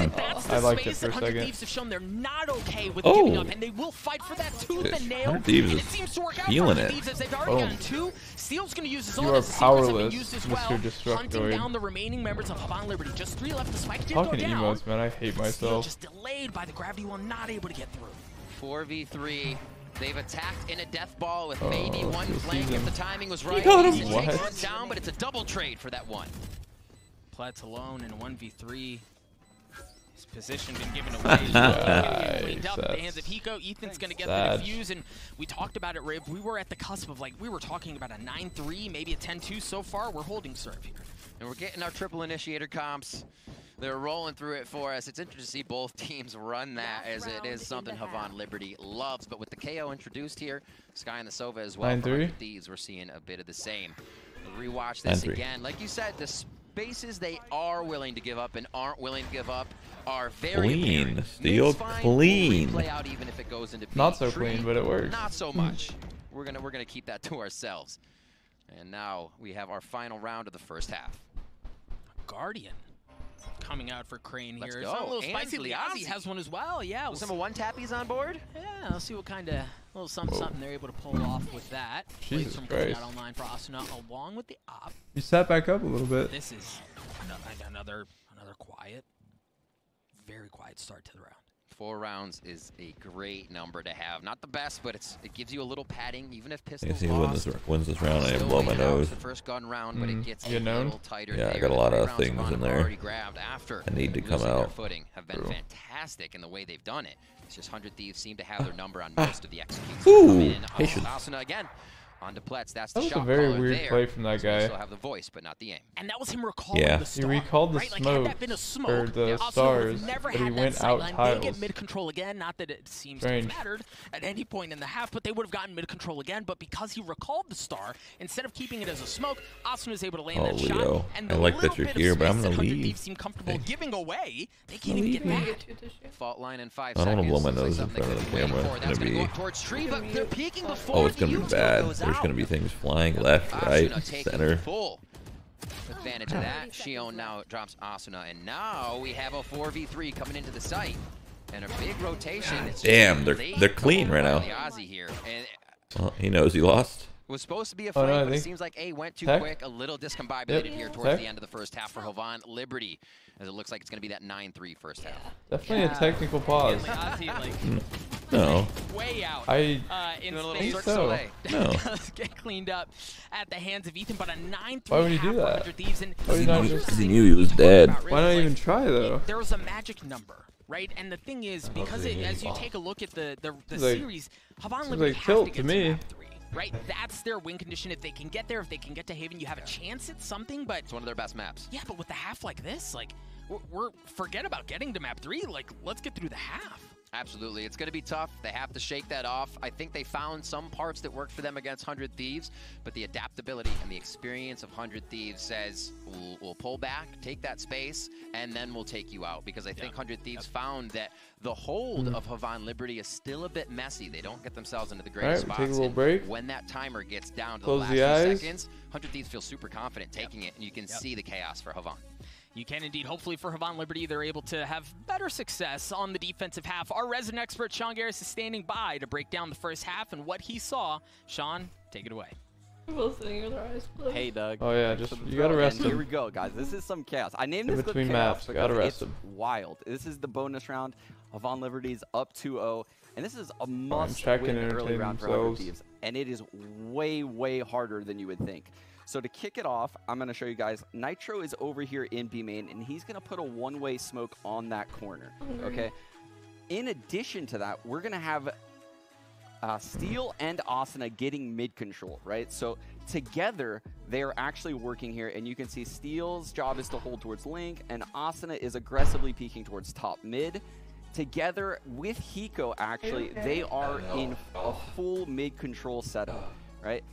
the I liked it space for a that 100 second. Thieves have shown they're not okay with Oh. giving up, and they will fight for that tooth and nail. 100 Thieves and it is seems to work out feeling for 100 it. Thieves as they've already Boom. gotten 2. Steel's going to use his You own. are His secrets have been powerless, used as Mr. well, Destructoid. hunting down the remaining members of Havan Liberty. Just 3 left. The spike did Talking go down. emotes, man. I hate Steel myself. just delayed by the gravity while not able to get through. 4v3. They've attacked in a death ball with Oh, maybe one Steel flank if season. the timing was right. got him. He What? takes one down, but it's a double trade for that one. Platts alone in a 1v3. His position been given away. Cleaned up at the hands of Hiko. Ethan's going to get the defuse, and we talked about it, Rib. We were at the cusp of, like, we were talking about a 9-3, maybe a 10-2. So far, we're holding serve here. And we're getting our triple initiator comps. They're rolling through it for us. It's interesting to see both teams run that, as it is something Havan Liberty loves. But with the KO introduced here, Sky and the Sova as well. 9-3. Thieves, we're seeing a bit of the same. We'll rewatch this 9-3. again. Like you said, the spaces they are willing to give up and aren't willing to give up are very Clean. apparent. Steel Mid's fine. clean. We'll replay out even if it goes into Not so Tree, clean, but it works. Not so much. We're gonna keep that to ourselves. And now we have our final round of the first half. Guardian coming out for Crane Let's here. go. It's a little And spicy. Liasi Liasi has one as well. Yeah. Some of one tappies on board. Yeah, let's see what kind of little something they're able to pull off with that. Jesus Plays from coming Christ. out online for Asuna along with the op. You sat back up a little bit. This is another quiet, very quiet start to the round. 4 rounds is a great number to have. Not the best, but it gives you a little padding, even if I pistols guess he lost. wins this round. I Still blow my made it out nose. the first gun round, but it gets You a known? little tighter. Yeah, I there. got a The lot 3 of rounds things Havan in have there. already grabbed after I need to come losing their out. footing. Have been True. fantastic in the way they've done it. It's just 100 Thieves seem to have their number on most of the executions. Ooh, Come in. patience. Asuna again. On to Pletz, that's the that was shot a very caller weird there. play from that guy. So still have the voice, but not the aim. And that was him recalling the star. He recalled the right? smoke, like, had that been a smoke, or the stars, but he went out tiles. They get mid-control again, not that it seems to have mattered at any point in the half, but they would have gotten mid-control again, but because he recalled the star, instead of keeping it as a smoke, Asuna is able to land that shot. And I like that you're here, but I'm going to leave. Seem comfortable giving away. They can't even get back. Fault line in 5 I don't seconds. want to blow my nose in front of the camera. It's going to be... Oh, it's going to be bad. There's going to be things flying left, right, center. Full advantage of that. Shion now drops Asuna, and now we have a 4v3 coming into the site. And a big rotation. Damn, they're clean right now. Well, he knows he lost. Was supposed to be a fight, but it seems like A went too quick. A little discombobulated here towards the end of the first half for Havan Liberty, as it looks like it's going to be that 9-3 first half. Definitely a technical pause. No. Way out. I in think so. No. Get cleaned up at the hands of Ethan, but a 9-3. Why would he do that? He knew he was dead. Why not even try though? There was a magic number. Right, and the thing is, because as you take a look at the series, Havan Liberty has to get to map 3. Right, that's their win condition. If they can get there, if they can get to Haven, you have a chance at something. But it's one of their best maps. Yeah, but with the half like this, like we're forget about getting to map 3. Like, let's get through the half. Absolutely. It's going to be tough. They have to shake that off. I think they found some parts that worked for them against 100 Thieves, but the adaptability and the experience of 100 Thieves says we'll pull back, take that space, and then we'll take you out, because I think 100 Thieves found that the hold of Havan Liberty is still a bit messy. They don't get themselves into the greatest spots. Take a little break. When that timer gets down to Close the last the few eyes. seconds, 100 Thieves feel super confident taking it, and you can see the chaos for Havan. You can indeed. Hopefully for Havan Liberty, they're able to have better success on the defensive half. Our resident expert, Sean Garris, is standing by to break down the first half and what he saw. Sean, take it away. Both sitting with our eyes closed. Hey, Doug. Oh yeah, just you gotta rest him. Here we go, guys. This is some chaos. I named this between chaos maps. Gotta rest it's him. wild. This is the bonus round. Havan Liberty's up 2-0, and this is a must check win and early round for 100 themselves. Thieves, and it is way, way harder than you would think. So to kick it off, I'm going to show you guys. Nitro is over here in B main, and he's going to put a one-way smoke on that corner. Okay. In addition to that, we're going to have Steel and Asuna getting mid control, right? So together, they are actually working here, and you can see Steel's job is to hold towards Link, and Asuna is aggressively peeking towards top mid. Together with Hiko, actually, they are in a full mid control setup, right?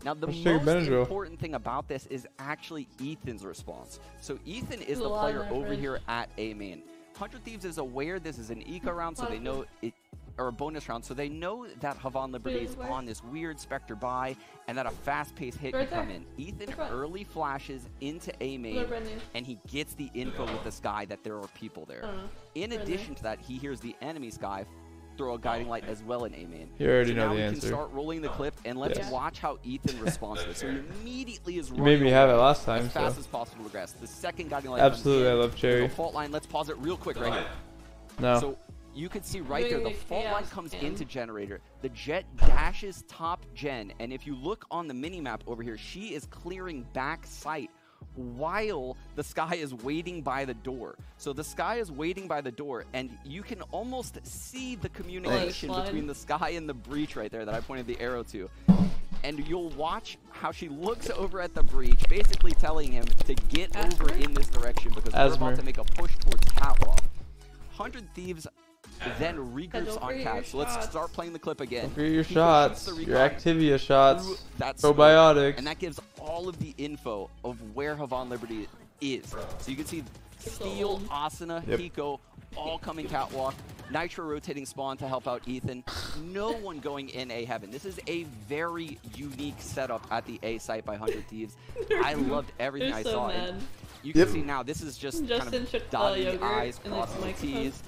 Now, the most important thing about this is actually Ethan's response. So Ethan is the player over here at A main. 100 Thieves is aware this is an eco round, so they know it, or a bonus round, so they know that Havan Liberty is on this weird Spectre buy, and that a fast-paced hit can come in. Ethan early flashes into A main, and he gets the info with the Sky that there are people there. In addition to that, he hears the enemy Sky throw a guiding light as well in A main. You already so know now the we answer. can start rolling the clip, and let's watch how Ethan responds to this. So he immediately is rolling. You made me have it last time, as fast as possible to grass. The second guiding light. Absolutely, I love Cherry. Fault line. Let's pause it real quick right here. No. So you can see right there, the fault line comes into generator. The jet dashes top gen, and if you look on the mini map over here, she is clearing back sight while the Sky is waiting by the door. So the Sky is waiting by the door, and you can almost see the communication between the Sky and the breach right there that I pointed the arrow to. And you'll watch how she looks over at the breach, basically telling him to get over in this direction because we're about to make a push towards catwalk. 100 Thieves then regroups on cat. So let's start playing the clip again. Look at your shots, your Activia shots, probiotics. And that gives all of the info of where Havan Liberty is. So you can see Steel, Asuna, Hiko, all coming catwalk. Nitro rotating spawn to help out Ethan. No one going in A heaven. This is a very unique setup at the A site by 100 Thieves. I loved everything I saw. You can see now this is just kind of dotting the I's, crossing the T's.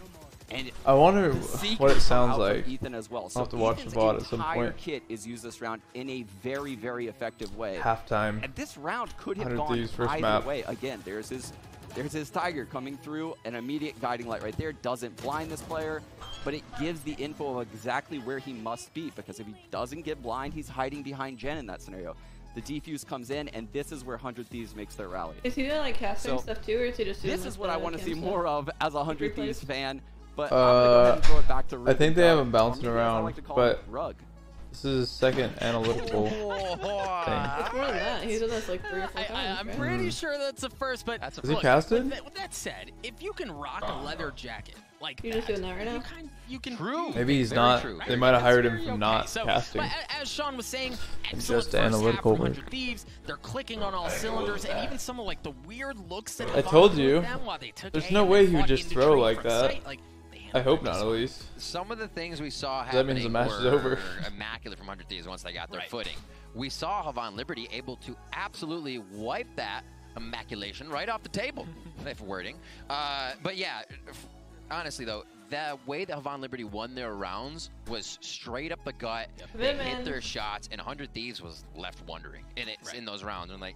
And I wonder what it sounds like. Ethan as well. So I'll have to watch the VOD at some point. Kit is used this round in a very, very effective way. Halftime. And this round could have gone either way. Again, there's his Tiger coming through, an immediate guiding light right there. Doesn't blind this player, but it gives the info of exactly where he must be, because if he doesn't get blind, he's hiding behind Jen in that scenario. The defuse comes in, and this is where 100 Thieves makes their rally. Is he doing like casting stuff too, or is he just doing this is what I want to see more of as a 100 Thieves fan. But I think they have him bouncing around, but This is his second analytical thing. It's more than that. He's done this like 3 or 4 times. I'm pretty sure that's the first, but is he casted? With that said, if you can rock a leather jacket like you're just doing that right now. You can. True. Maybe he's not. They might have hired him for not casting. But as Sean was saying, Just analytical work. Thieves, they're clicking on all cylinders, and even some of like the weird looks that I told you. There's no way he would just throw like that. I hope not, at least. Some of the things we saw that happening means the match is were over. immaculate from 100 Thieves once they got their footing. We saw Havon Liberty able to absolutely wipe that immaculation right off the table, if wording. But yeah, honestly though, the way that Havon Liberty won their rounds was straight up the gut. They hit their shots, and 100 Thieves was left wondering in those rounds. And like,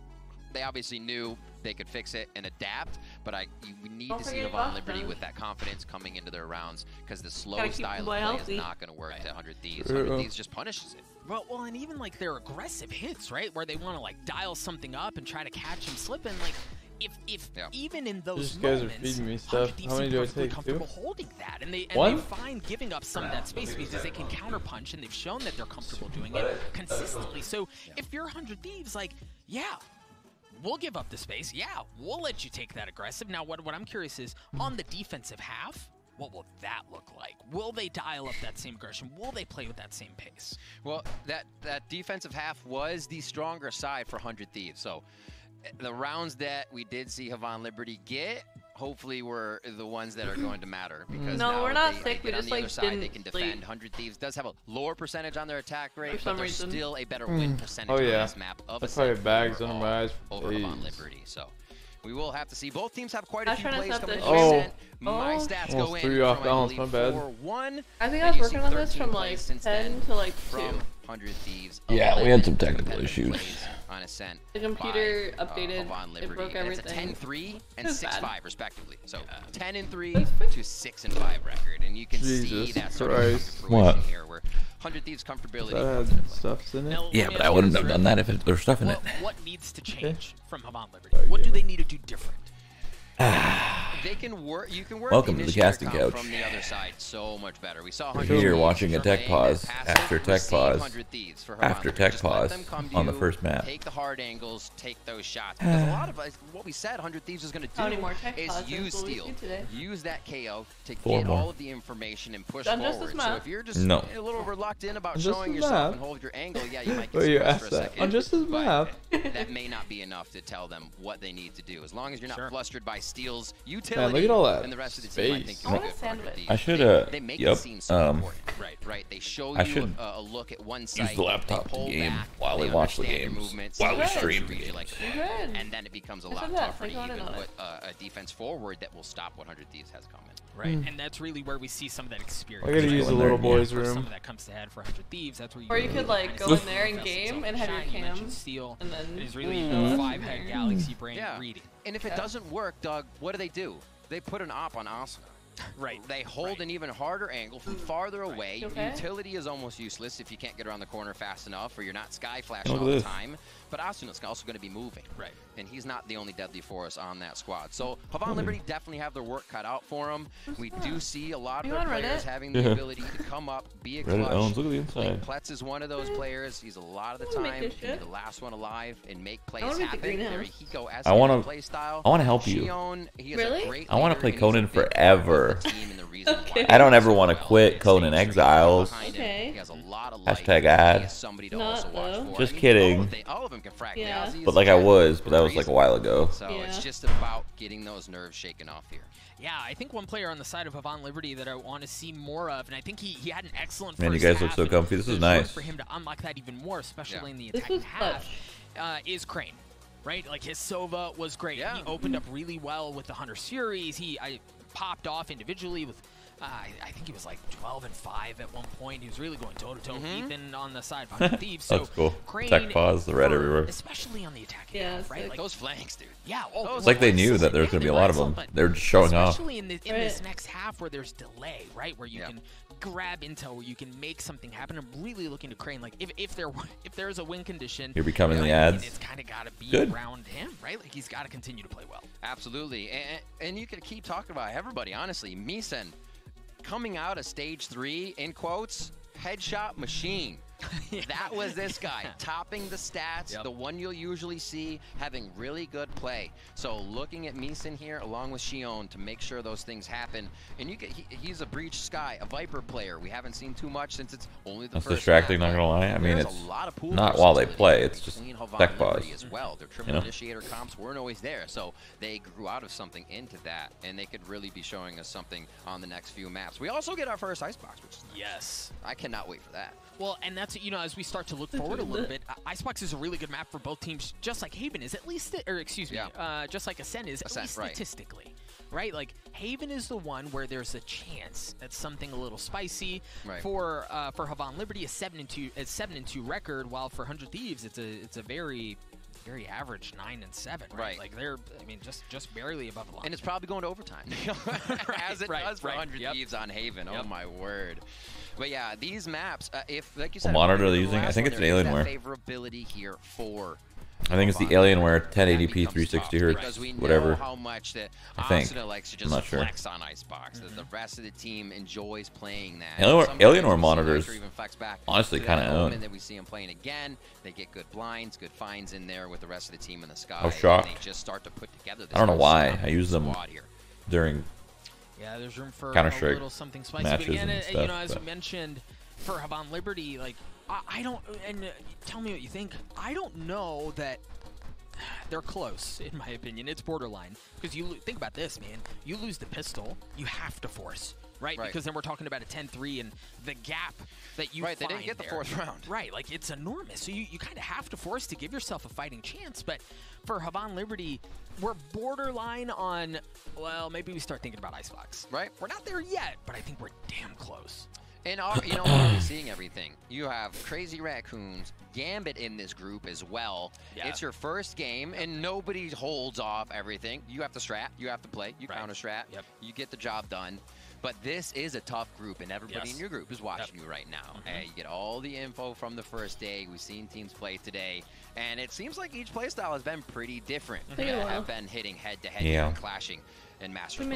they obviously knew they could fix it and adapt, but we need to see Havon Liberty with that confidence coming into their rounds, because the slow style of play is not going to work to 100 Thieves. 100 Thieves just punishes it. Well, and even like their aggressive hits, right, where they want to like dial something up and try to catch him slipping, like if even in those guys moments, are feeding me stuff. How many do I take? Comfortable holding that, and they find giving up some of that space because they can counterpunch, and they've shown that they're comfortable doing it consistently. So if you're 100 Thieves, like, yeah, we'll give up the space. Yeah, we'll let you take that aggressive. Now, what I'm curious is, on the defensive half, what will that look like? Will they dial up that same aggression? Will they play with that same pace? Well, that defensive half was the stronger side for 100 Thieves. So the rounds that we did see Havon Liberty get, hopefully were the ones that are going to matter, because no, we're not sick. We just like side, they can defend. 100 Thieves does have a lower percentage on their attack rate, but there's still a better win percentage on this map of that's probably bags under my eyes over Havon Liberty. So we will have to see. Both teams have quite a few plays coming in. My stats go in. Threw you off balance, my bad. 4-1. I think I was working on this from like 10 to like 2. 100 Thieves. Yeah, we had some technical issues. On Ascent. The computer updated. It broke everything. It's a 10-3 and 6-5 respectively. So 10-3 to 6-5 record, and you can see that sort of fruition here, where 100 Thieves comfortability. Stuff's in it. Yeah, but I wouldn't have done that if there's stuff in it. What needs to change from Havon Liberty? What do they need to do different? They can work. You can work. Welcome to the casting couch. From the other side, so much better. We saw here watching a tech pause after tech pause after tech pause on the first map. Take the hard angles, take those shots. Because a lot of what we said 100 Thieves is going to do is use steal, use that KO to get all of the information and push forward. So if you're just a little reluctant about showing yourself and hold your angle, yeah, you might get stressed for a second. On just this map, that may not be enough to tell them what they need to do. As long as you're not flustered by steals, utility, look at all that and the rest of the team, I think you're good for I should they make it seem so important. Right. They show you a look at one side. Use the laptop to game while we watch the games, while we stream the games. And then it becomes a lot tougher to even put a defense forward that will stop what 100 Thieves has coming. Right, and that's really where we see some of that experience. I gotta use the little boy's room. Some of that comes to head for 100 Thieves. That's where you. Or you could like go in there and game and have your cam steal, and then it is really 5-head galaxy brain reading. And if it doesn't work, Doug, what do? They put an op on asuna. Right. They hold an even harder angle from farther away. Utility is almost useless if you can't get around the corner fast enough, or you're not sky flashing all the time. But Asuna's also going to be moving. Right. And he's not the only deadly force on that squad. So Havon Liberty definitely have their work cut out for them. We do see a lot of their players having the ability to come up, be a clutch. Look at the inside. Pletz is one of those players. He's a lot of the time be the last one alive and make plays happen. There he go as a play style. I want to help you. Really? I want to play Conan forever. I don't ever want to quit Conan Exiles. Hashtag ad. Just kidding. But like I was, but that was like a while ago. So it's just about getting those nerves shaken off here. Yeah, I think one player on the side of Havon Liberty that I want to see more of, and I think he had an excellent first half. Man, you guys look so comfy. This is nice. For him to unlock that even more, especially in the attacking half, is Crane. Right? Like his Sova was great. He opened up really well with the Hunter series. I popped off individually with I think he was like 12-5 at one point. He was really going toe-to-toe with Ethan on the side of 100 Thieves. So that's cool. Crane, tech pause, the red everywhere. Especially on the attacking half, right? Like those flanks, dude. Yeah. It's like they knew that there was going to be a lot of them. They're just showing off. Especially in this next half where there's delay, right? Where you can grab intel, where you can make something happen. I'm really looking to Crane. Like if there's a win condition, you're becoming the ads. It's kind of got to be around him, right? Like he's got to continue to play well. Absolutely, and you can keep talking about everybody. Honestly, Misen coming out of stage 3 in quotes, headshot machine. That was this guy, topping the stats, the one you'll usually see, having really good play. So looking at Meeson here, along with Shion, to make sure those things happen. And you get, he's a Breach Sky, a Viper player. We haven't seen too much since it's only the first distracting, not gonna lie. I mean, it's not while they play, it's just tech pause. As well. Their triple initiator comps weren't always there, so they grew out of something into that, and they could really be showing us something on the next few maps. We also get our first Icebox, which is I cannot wait for that. Well, and that's, you know, as we start to look forward a little bit, Icebox is a really good map for both teams, just like Haven is, at least, or excuse me, just like Ascent is, at least statistically. Right? Like, Haven is the one where there's a chance at something a little spicy. For Havan Liberty, a 7-2 record, while for 100 Thieves, it's a very average 9-7. Right? Like they're, I mean, just barely above the line. And it's probably going to overtime, as it does for 100 Thieves on Haven. Oh my word. But yeah, these maps, if like you said, monitor they're using, I think it's Alienware. Favorability here for. I think it's the Alienware 1080p 360 hertz, because we know whatever. How much that Asuna likes to just flex on Icebox. The rest of the team enjoys playing that. Alienware monitors, honestly, kind of own. That we see him playing again, they get good blinds, good finds in there with the rest of the team in the sky. I was shocked. They just start to put together. This I don't know why I use them during. Yeah, there's room for a little something spicy. But again, you know, as we mentioned, for Havan Liberty, like I don't, and tell me what you think. I don't know that they're close, in my opinion. It's borderline, because you think about this, man. You lose the pistol, you have to force, right? Because then we're talking about a 10-3 and the gap that you find they didn't get the fourth round. Right, like it's enormous. So you kind of have to force to give yourself a fighting chance. But for Havan Liberty, we're borderline on, well, maybe we start thinking about Icebox. Right. We're not there yet, but I think we're damn close. And you know, we're seeing everything. You have Crazy Raccoons, Gambit in this group as well. It's your first game, and nobody holds off everything. You have to strat, you have to play, you counter strat, you get the job done. But this is a tough group, and everybody in your group is watching you right now. You get all the info from the first day. We've seen teams play today, and it seems like each playstyle has been pretty different. Have been hitting head-to-head and clashing in Masters.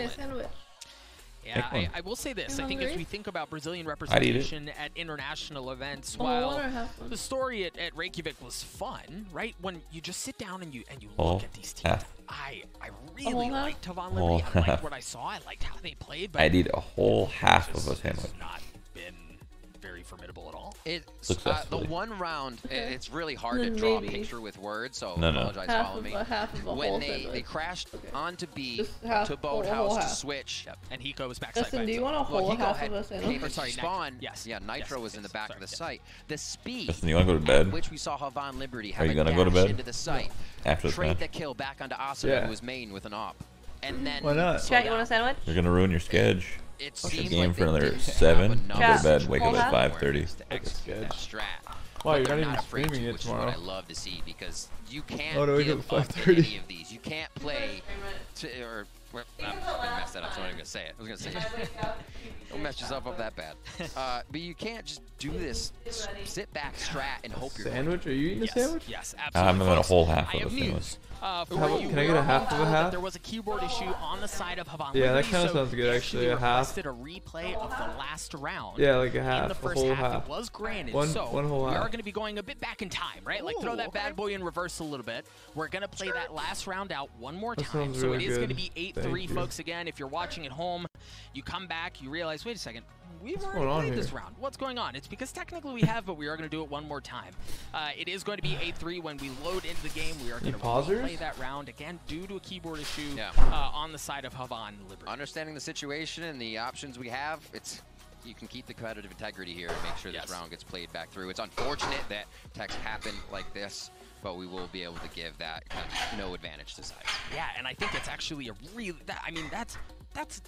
Yeah, I will say this. I think as we think about Brazilian representation at international events, while the story at Reykjavik was fun, right? When you just sit down and you look at these teams, I really liked Havan Liberty. I liked what I saw. I liked how they played. But I'd eat a whole half of a sandwich. Not been very formidable at all. It's the one round. It's really hard to draw a picture with words, so apologize. Follow me. When they crashed onto B to boathouse to switch, and Hiko was backside. Justin, do you want a whole half of us in? Sorry, spawn. Yeah, Nitro was in the back of the site. The speed. Justin, you want to go to bed? Which we saw Havan Liberty have a go to bed into the site. After trade the kill back onto Asuna, who was main with an op, and then why not? Chat, you want a sandwich? You're gonna ruin your schedule. It's a game for another 7. Go to bed. Wake up at 5:30. That's good. Wow, you're not even streaming it tomorrow. Which is what I love to see, because you can't give up any of these. You can't play or I'm gonna mess that up, so I'm not gonna say it. I was gonna say it. Don't mess yourself up that bad. But you can't just do this sit back strat and hope you're sandwich. Are you eating a sandwich? Yes, absolutely. I'm having a whole half of a sandwich. Can I get a half of a half? There was a keyboard issue on the side of Havan. Yeah, that kind of sounds good actually. A half. A replay of the last round. Yeah, like a half. In the first a whole half, it was granted. One whole half. We are going to be going a bit back in time, right? Like throw that bad boy in reverse a little bit. We're going to play that last round out one more time. So really it is going to be 8-3, folks. Again, if you're watching at home, you come back, you realize, wait a second. We've already played this round. What's going on? It's because technically we have, but we are going to do it one more time. It is going to be 8-3 when we load into the game. We are going to play that round again due to a keyboard issue on the side of Havan Liberty. Understanding the situation and the options we have, you can keep the competitive integrity here and make sure this round gets played back through. It's unfortunate that techs happen like this, but we will be able to give that kind of no advantage to sides. Yeah, and I think it's actually a really, I mean, that's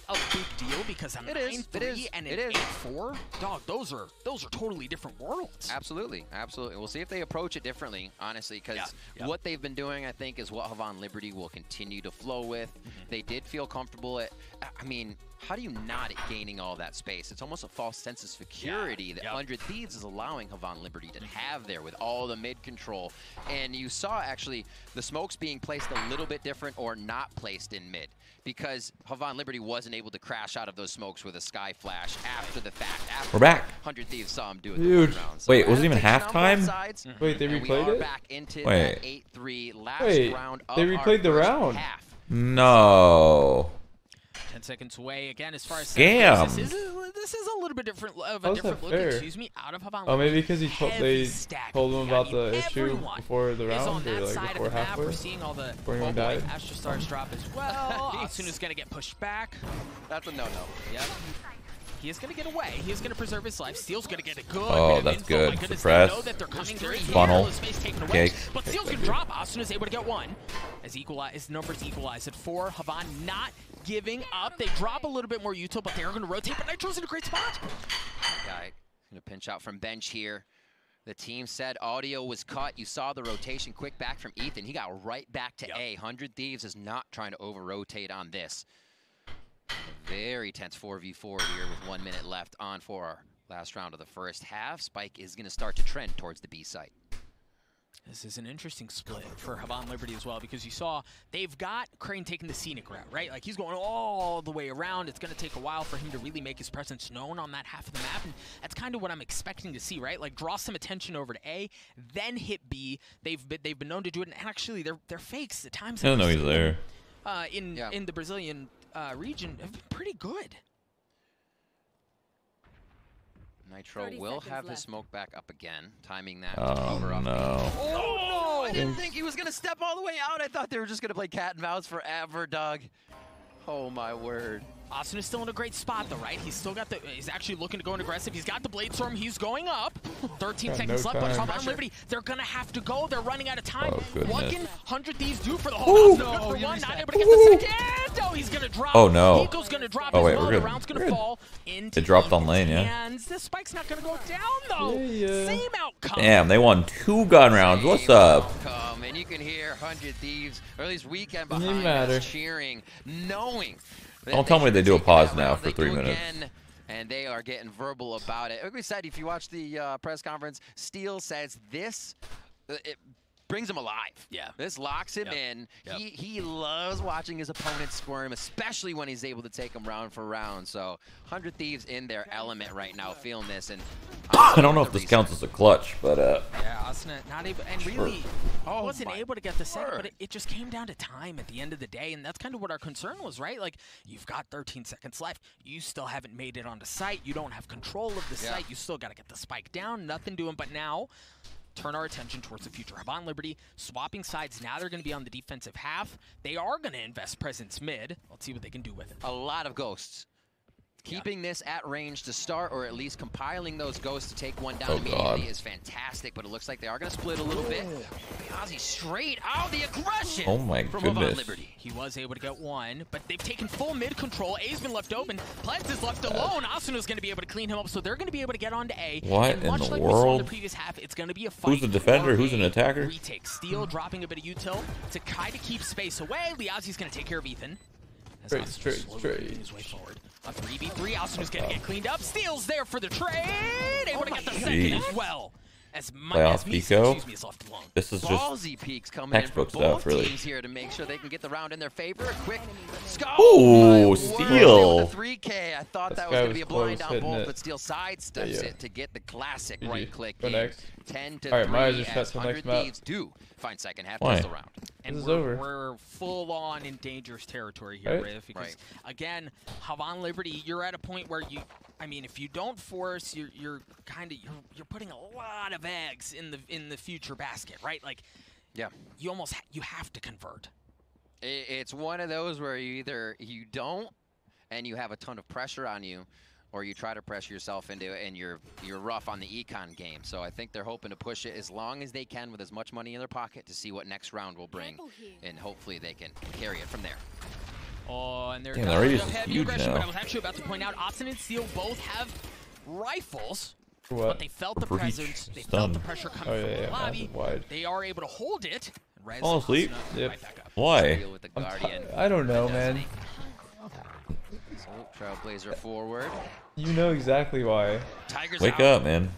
a big deal, because a 9-3 and an 8-4, dog, those are totally different worlds. Absolutely, absolutely. We'll see if they approach it differently, honestly, because what they've been doing, I think, is what Havan Liberty will continue to flow with. They did feel comfortable at, I mean, How do you not gaining all that space? It's almost a false sense of security that 100 Thieves is allowing Havon Liberty to have there with all the mid control. And you saw actually the smokes being placed a little bit different or not placed in mid because Havon Liberty wasn't able to crash out of those smokes with a sky flash after the fact. After we're back. 100 Thieves saw him do it. Dude. So wait, was it even halftime? Wait, they replayed it? Back into wait. 8-3 last round they replayed the round. Half. No. 10 seconds away again as far as scam. This is a little bit different of a different look, excuse me, out of Havon. Oh, maybe because they told him about the issue before the round or like before halfway. We're seeing all the Astro Stars drop as well. Asuna's gonna get pushed back. That's a no-no. Yep. He is going to get away. He is going to preserve his life. Steel's going to get a good Oh, that's good. My goodness, Suppress. they know that they're coming very Funnel. space taken away. But Steel's going to drop. Asuna's able to get one. As his numbers equalize at 4. Havon not giving up. They drop a little bit more util, but they're going to rotate. But Nitro's in a great spot. Guy going to pinch out from bench here. The team said audio was cut. You saw the rotation quick back from Ethan. He got right back to A. 100 Thieves is not trying to over-rotate on this. Very tense 4v4 here with 1 minute left on for our last round of the first half. Spike is going to start to trend towards the B site. This is an interesting split for Havon Liberty as well because you saw they've got Crane taking the scenic route, right? Like he's going all the way around. It's going to take a while for him to really make his presence known on that half of the map, and that's kind of what I'm expecting to see, right? Like draw some attention over to A, then hit B. They've been known to do it, and actually they're fakes at times. I don't know he's there. In the Brazilian region have been pretty good. Nitro will have his smoke back up again, timing that. Oh, no. Oh, I didn't think he was going to step all the way out. I thought they were just going to play cat and mouse forever, Doug. Oh, my word. Asuna's still in a great spot, though, right? He's still got he's actually looking to go in aggressive. He's got the Blade Storm. He's going up. 13 seconds left, but Havon Liberty, they're going to have to go. They're running out of time. What can 100 Thieves do for the whole round? For one, not able to get the second. Oh, he's going to drop. Oh, no. Eagle's going to drop as well. The round's going to fall into it dropped on lane, and the spike's not going to go down, though. Same outcome. Damn, they won 2 gun rounds. What's up? And you can hear 100 Thieves, or at least Weekend behind us cheering, knowing. Don't tell me they do a pause now for 3 minutes. And they are getting verbal about it. Like we said, if you watch the press conference, Steel says this, it brings him alive. Yeah. This locks him in. He loves watching his opponents squirm, especially when he's able to take them round for round. So 100 Thieves in their element right now, feeling this. And I don't know if this counts as a clutch, but yeah, Asuna not able, and really wasn't able to get the second, but it just came down to time at the end of the day, and that's kind of what our concern was, right? Like, you've got 13 seconds left, you still haven't made it onto site, you don't have control of the site, you still got to get the spike down, nothing doing, but now turn our attention towards the future. Havon Liberty swapping sides. Now they're going to be on the defensive half. They are going to invest presence mid. Let's see what they can do with it. A lot of ghosts. Keeping this at range to start, or at least compiling those ghosts to take one down immediately is fantastic, but it looks like they are going to split a little bit. Ozzy straight out the aggression. Oh my goodness. He was able to get one, but they've taken full mid control. A's been left open. Pledz is left alone. Asuna's going to be able to clean him up, so they're going to be able to get on to A. What and in much the like world? We saw in the previous half, it's going to be a fight. Who's the defender? Who's an attacker? Retake. Steel dropping a bit of util to kind of keep space away. Liazi's going to take care of Ethan. Straight. His way forward. A 3v3. Asuna's going to get cleaned up. Steel's there for the trade. Able to get the second as well. Playoff Pico. This is Ballsy just peaks coming textbook in for both stuff, really. teams here to make sure they can get the round in their favor. A quick scope. Ooh, Steel. 3K. I thought that was going to be a blind on both, but Steel sidesteps it to get the classic right click. Go next. 10 to 3 Alright, might as well as set the 100 next map. Thieves do find second half Why? pistol round. And this is over. We're full on in dangerous territory here, Riv, because again, Havon Liberty, you're at a point where I mean, if you don't force, you're putting a lot of eggs in the future basket, right? Like, you have to convert. It's one of those where you don't, and you have a ton of pressure on you, or you try to pressure yourself into it, and you're rough on the econ game. So I think they're hoping to push it as long as they can with as much money in their pocket to see what next round will bring, and hopefully they can carry it from there. Oh, and they're the radius is huge now. But I was actually about to point out, Opsin and Steel both have rifles, but they felt the presence, they felt the pressure coming from the lobby. They are able to hold it. Fall asleep? Yep. Why? I don't know, man. Trailblazer forward. You know exactly why. Tigers Wake out. up, man.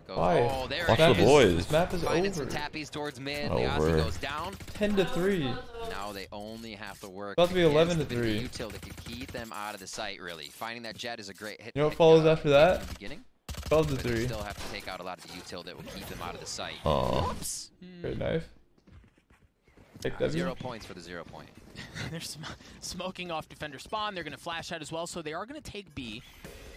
Why? Oh, there Watch it the is. boys. This map is Finding over. some tappies towards mid. Over. Laski goes down. 10-3. Now they only have to work. About to be against 11-3. the util that could keep them out of the sight. Really, finding that jet is a great hit. You know what follows after that? In the beginning. 12-3. Still have to take out a lot of the util that will keep them out of the sight. Oh. Oops. Great knife. Take that 0 points for the 0 point. They're smoking off defender spawn. They're going to flash out as well, so they are going to take B.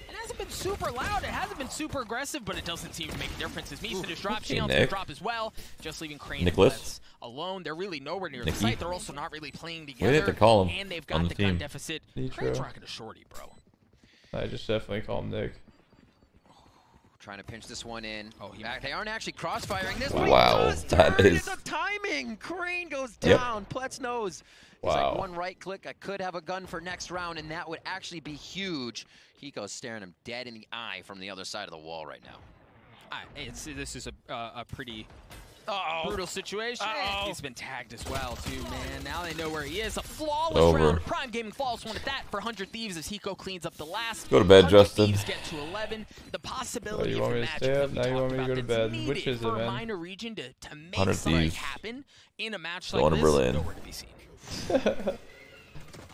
It hasn't been super loud. It hasn't been super aggressive, but it doesn't seem to make a difference. As Meese just dropped, Shion's going to drop as well. Just leaving Crane and Blitz alone. They're really nowhere near the site. They're also not really playing together. We have to call him and they've got the gun deficit. Crane's rocking a shorty, bro. I just definitely call him Nick. Trying to pinch this one in. Oh, they aren't actually crossfiring this. Wow, that is the timing. Crane goes down. Pletz knows. He's like, one right click. I could have a gun for next round, and that would actually be huge. Hiko's staring him dead in the eye from the other side of the wall right now. This is a pretty brutal situation. He's been tagged as well, too, man. Now they know where he is. A flawless round. Prime Gaming flawless one at that for 100 Thieves as Hiko cleans up the last. Go to bed, Justin. Thieves get to 11. The possibility you want me to stay up? Now you want me to go to bed. Which is it, man? Minor region to make something happen in a match like this. Berlin. Nowhere to be seen.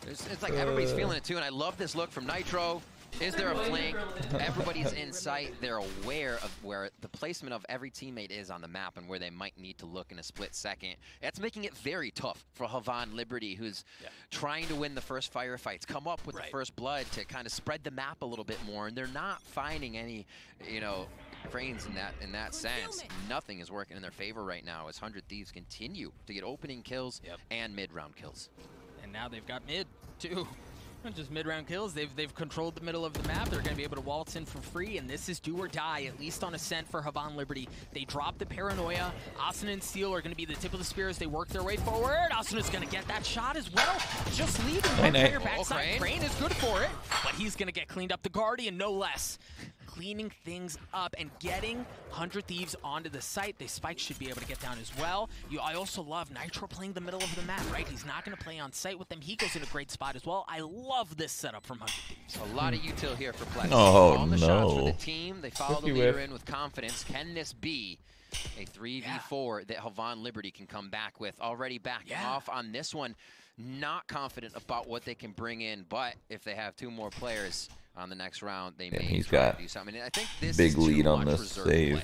It's like everybody's feeling it too, and I love this look from Nitro. Is there a flank? Everybody's in sight. They're aware of where the placement of every teammate is on the map and where they might need to look in a split second. That's making it very tough for Havan Liberty, who's trying to win the first firefights, come up with the first blood to kind of spread the map a little bit more, and they're not finding any, frames in that sense. Nothing is working in their favor right now as 100 Thieves continue to get opening kills and mid-round kills. And now they've got mid, too. Not just mid-round kills, they've controlled the middle of the map. They're going to be able to waltz in for free, and this is do or die, at least on Ascent for Havan Liberty. They drop the Paranoia. Asuna and Steel are going to be the tip of the spear as they work their way forward. Asuna's going to get that shot as well. Just leaving one player backside. Crane is good for it, but he's going to get cleaned up. The Guardian, no less. Cleaning things up and getting 100 Thieves onto the site. The Spike should be able to get down as well. I also love Nitro playing the middle of the map, right? He's not going to play on site with them. He goes in a great spot as well. I love this setup from 100 Thieves. A lot of util here for Pletz. Oh, All the shots for the team. They follow the leader in with confidence. Can this be a 3v4 that Havan Liberty can come back with? Already backing off on this one. Not confident about what they can bring in, but if they have 2 more players on the next round, they may try to do something. And I think this big is lead too on much this save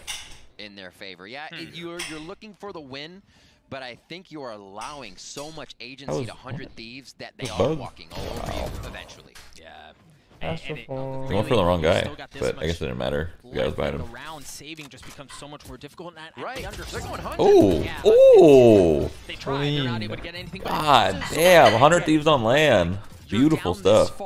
in their favor. You're looking for the win, but I think you are allowing so much agency to 100 Thieves that they are walking all over you eventually. Going for the wrong guy, but I guess it didn't matter. The guy was behind him. The round saving just becomes so much more difficult. They're going 100. Oh! They try. They're not able to get anything. God damn! 100 Thieves on land. Beautiful stuff.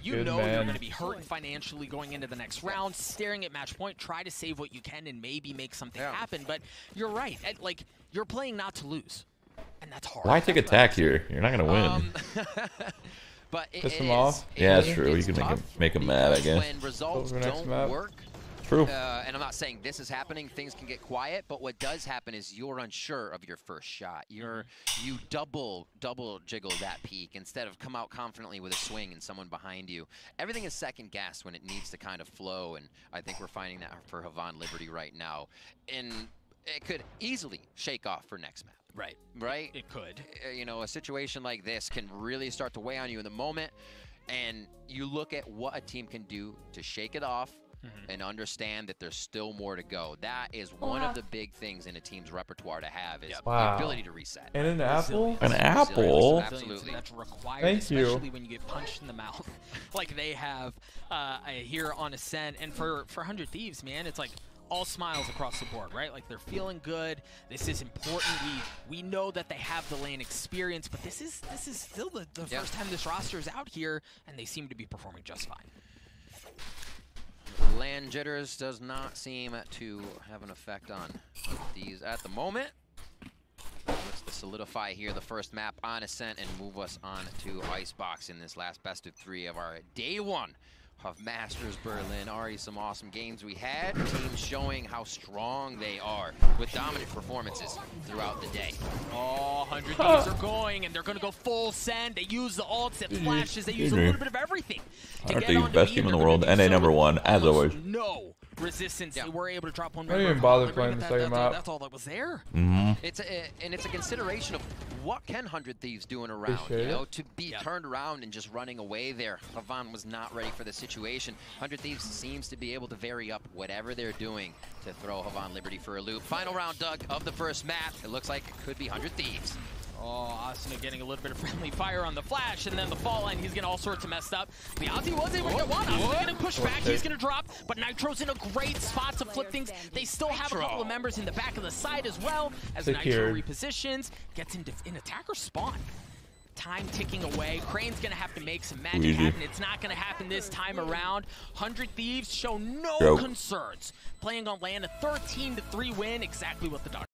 You know you're going to be hurting financially going into the next round. Staring at match point, try to save what you can and maybe make something happen. But you're right. Like, you're playing not to lose, and that's hard. Why take attack here? You're not going to win. But piss him off. Yeah, that's true. You can make him mad, I guess. When results don't work, true. And I'm not saying this is happening, things can get quiet, but what does happen is you're unsure of your first shot. You double jiggle that peak instead of come out confidently with a swing and someone behind you. Everything is second guessed when it needs to kind of flow, and I think we're finding that for Havan Liberty right now. And it could easily shake off for next map. Right? It could. A situation like this can really start to weigh on you in the moment, and you look at what a team can do to shake it off and understand that there's still more to go. That is one of the big things in a team's repertoire to have is the ability to reset. And an apple? An apple? Absolutely. That's required, Thank you. especially when you get punched in the mouth like they have here on Ascent. And for 100 Thieves, man, it's like all smiles across the board, right? Like, they're feeling good. This is important. We know that they have the lane experience, but this is still the first time this roster is out here, and they seem to be performing just fine. Land jitters does not seem to have an effect on these at the moment. Looks to solidify here the first map on Ascent and move us on to Icebox in this last best of 3 of our day 1 of Masters Berlin. Already some awesome games we had. Teams showing how strong they are with dominant performances throughout the day. Oh, 100 Thieves are going, and they're going to go full send. They use the ults, it flashes, they use a little bit of everything. Aren't they the best team in the world? NA #1, as always. No resistance. They were able to drop one. I didn't even bother playing the second map. That's all that was there. It's a consideration of what can 100 Thieves do in a round. You know, to be turned around and just running away there. Havan was not ready for the situation. 100 Thieves seems to be able to vary up whatever they're doing to throw Havan Liberty for a loop. Final round, Doug, of the first map. It looks like it could be 100 Thieves. Oh, Asuna getting a little bit of friendly fire on the flash, and then the fall line, he's getting all sorts of messed up. Beyonce was able to get one. Asuna getting pushed back, he's going to drop, but Nitro's in a great spot to flip things. They still have a couple of members in the back of the side as well, as Nitro repositions, gets in attacker spawn. Time ticking away. Crane's going to have to make some magic happen. It's not going to happen this time around. 100 Thieves show no concerns. Playing on land, a 13-3 win, exactly what the Dodgers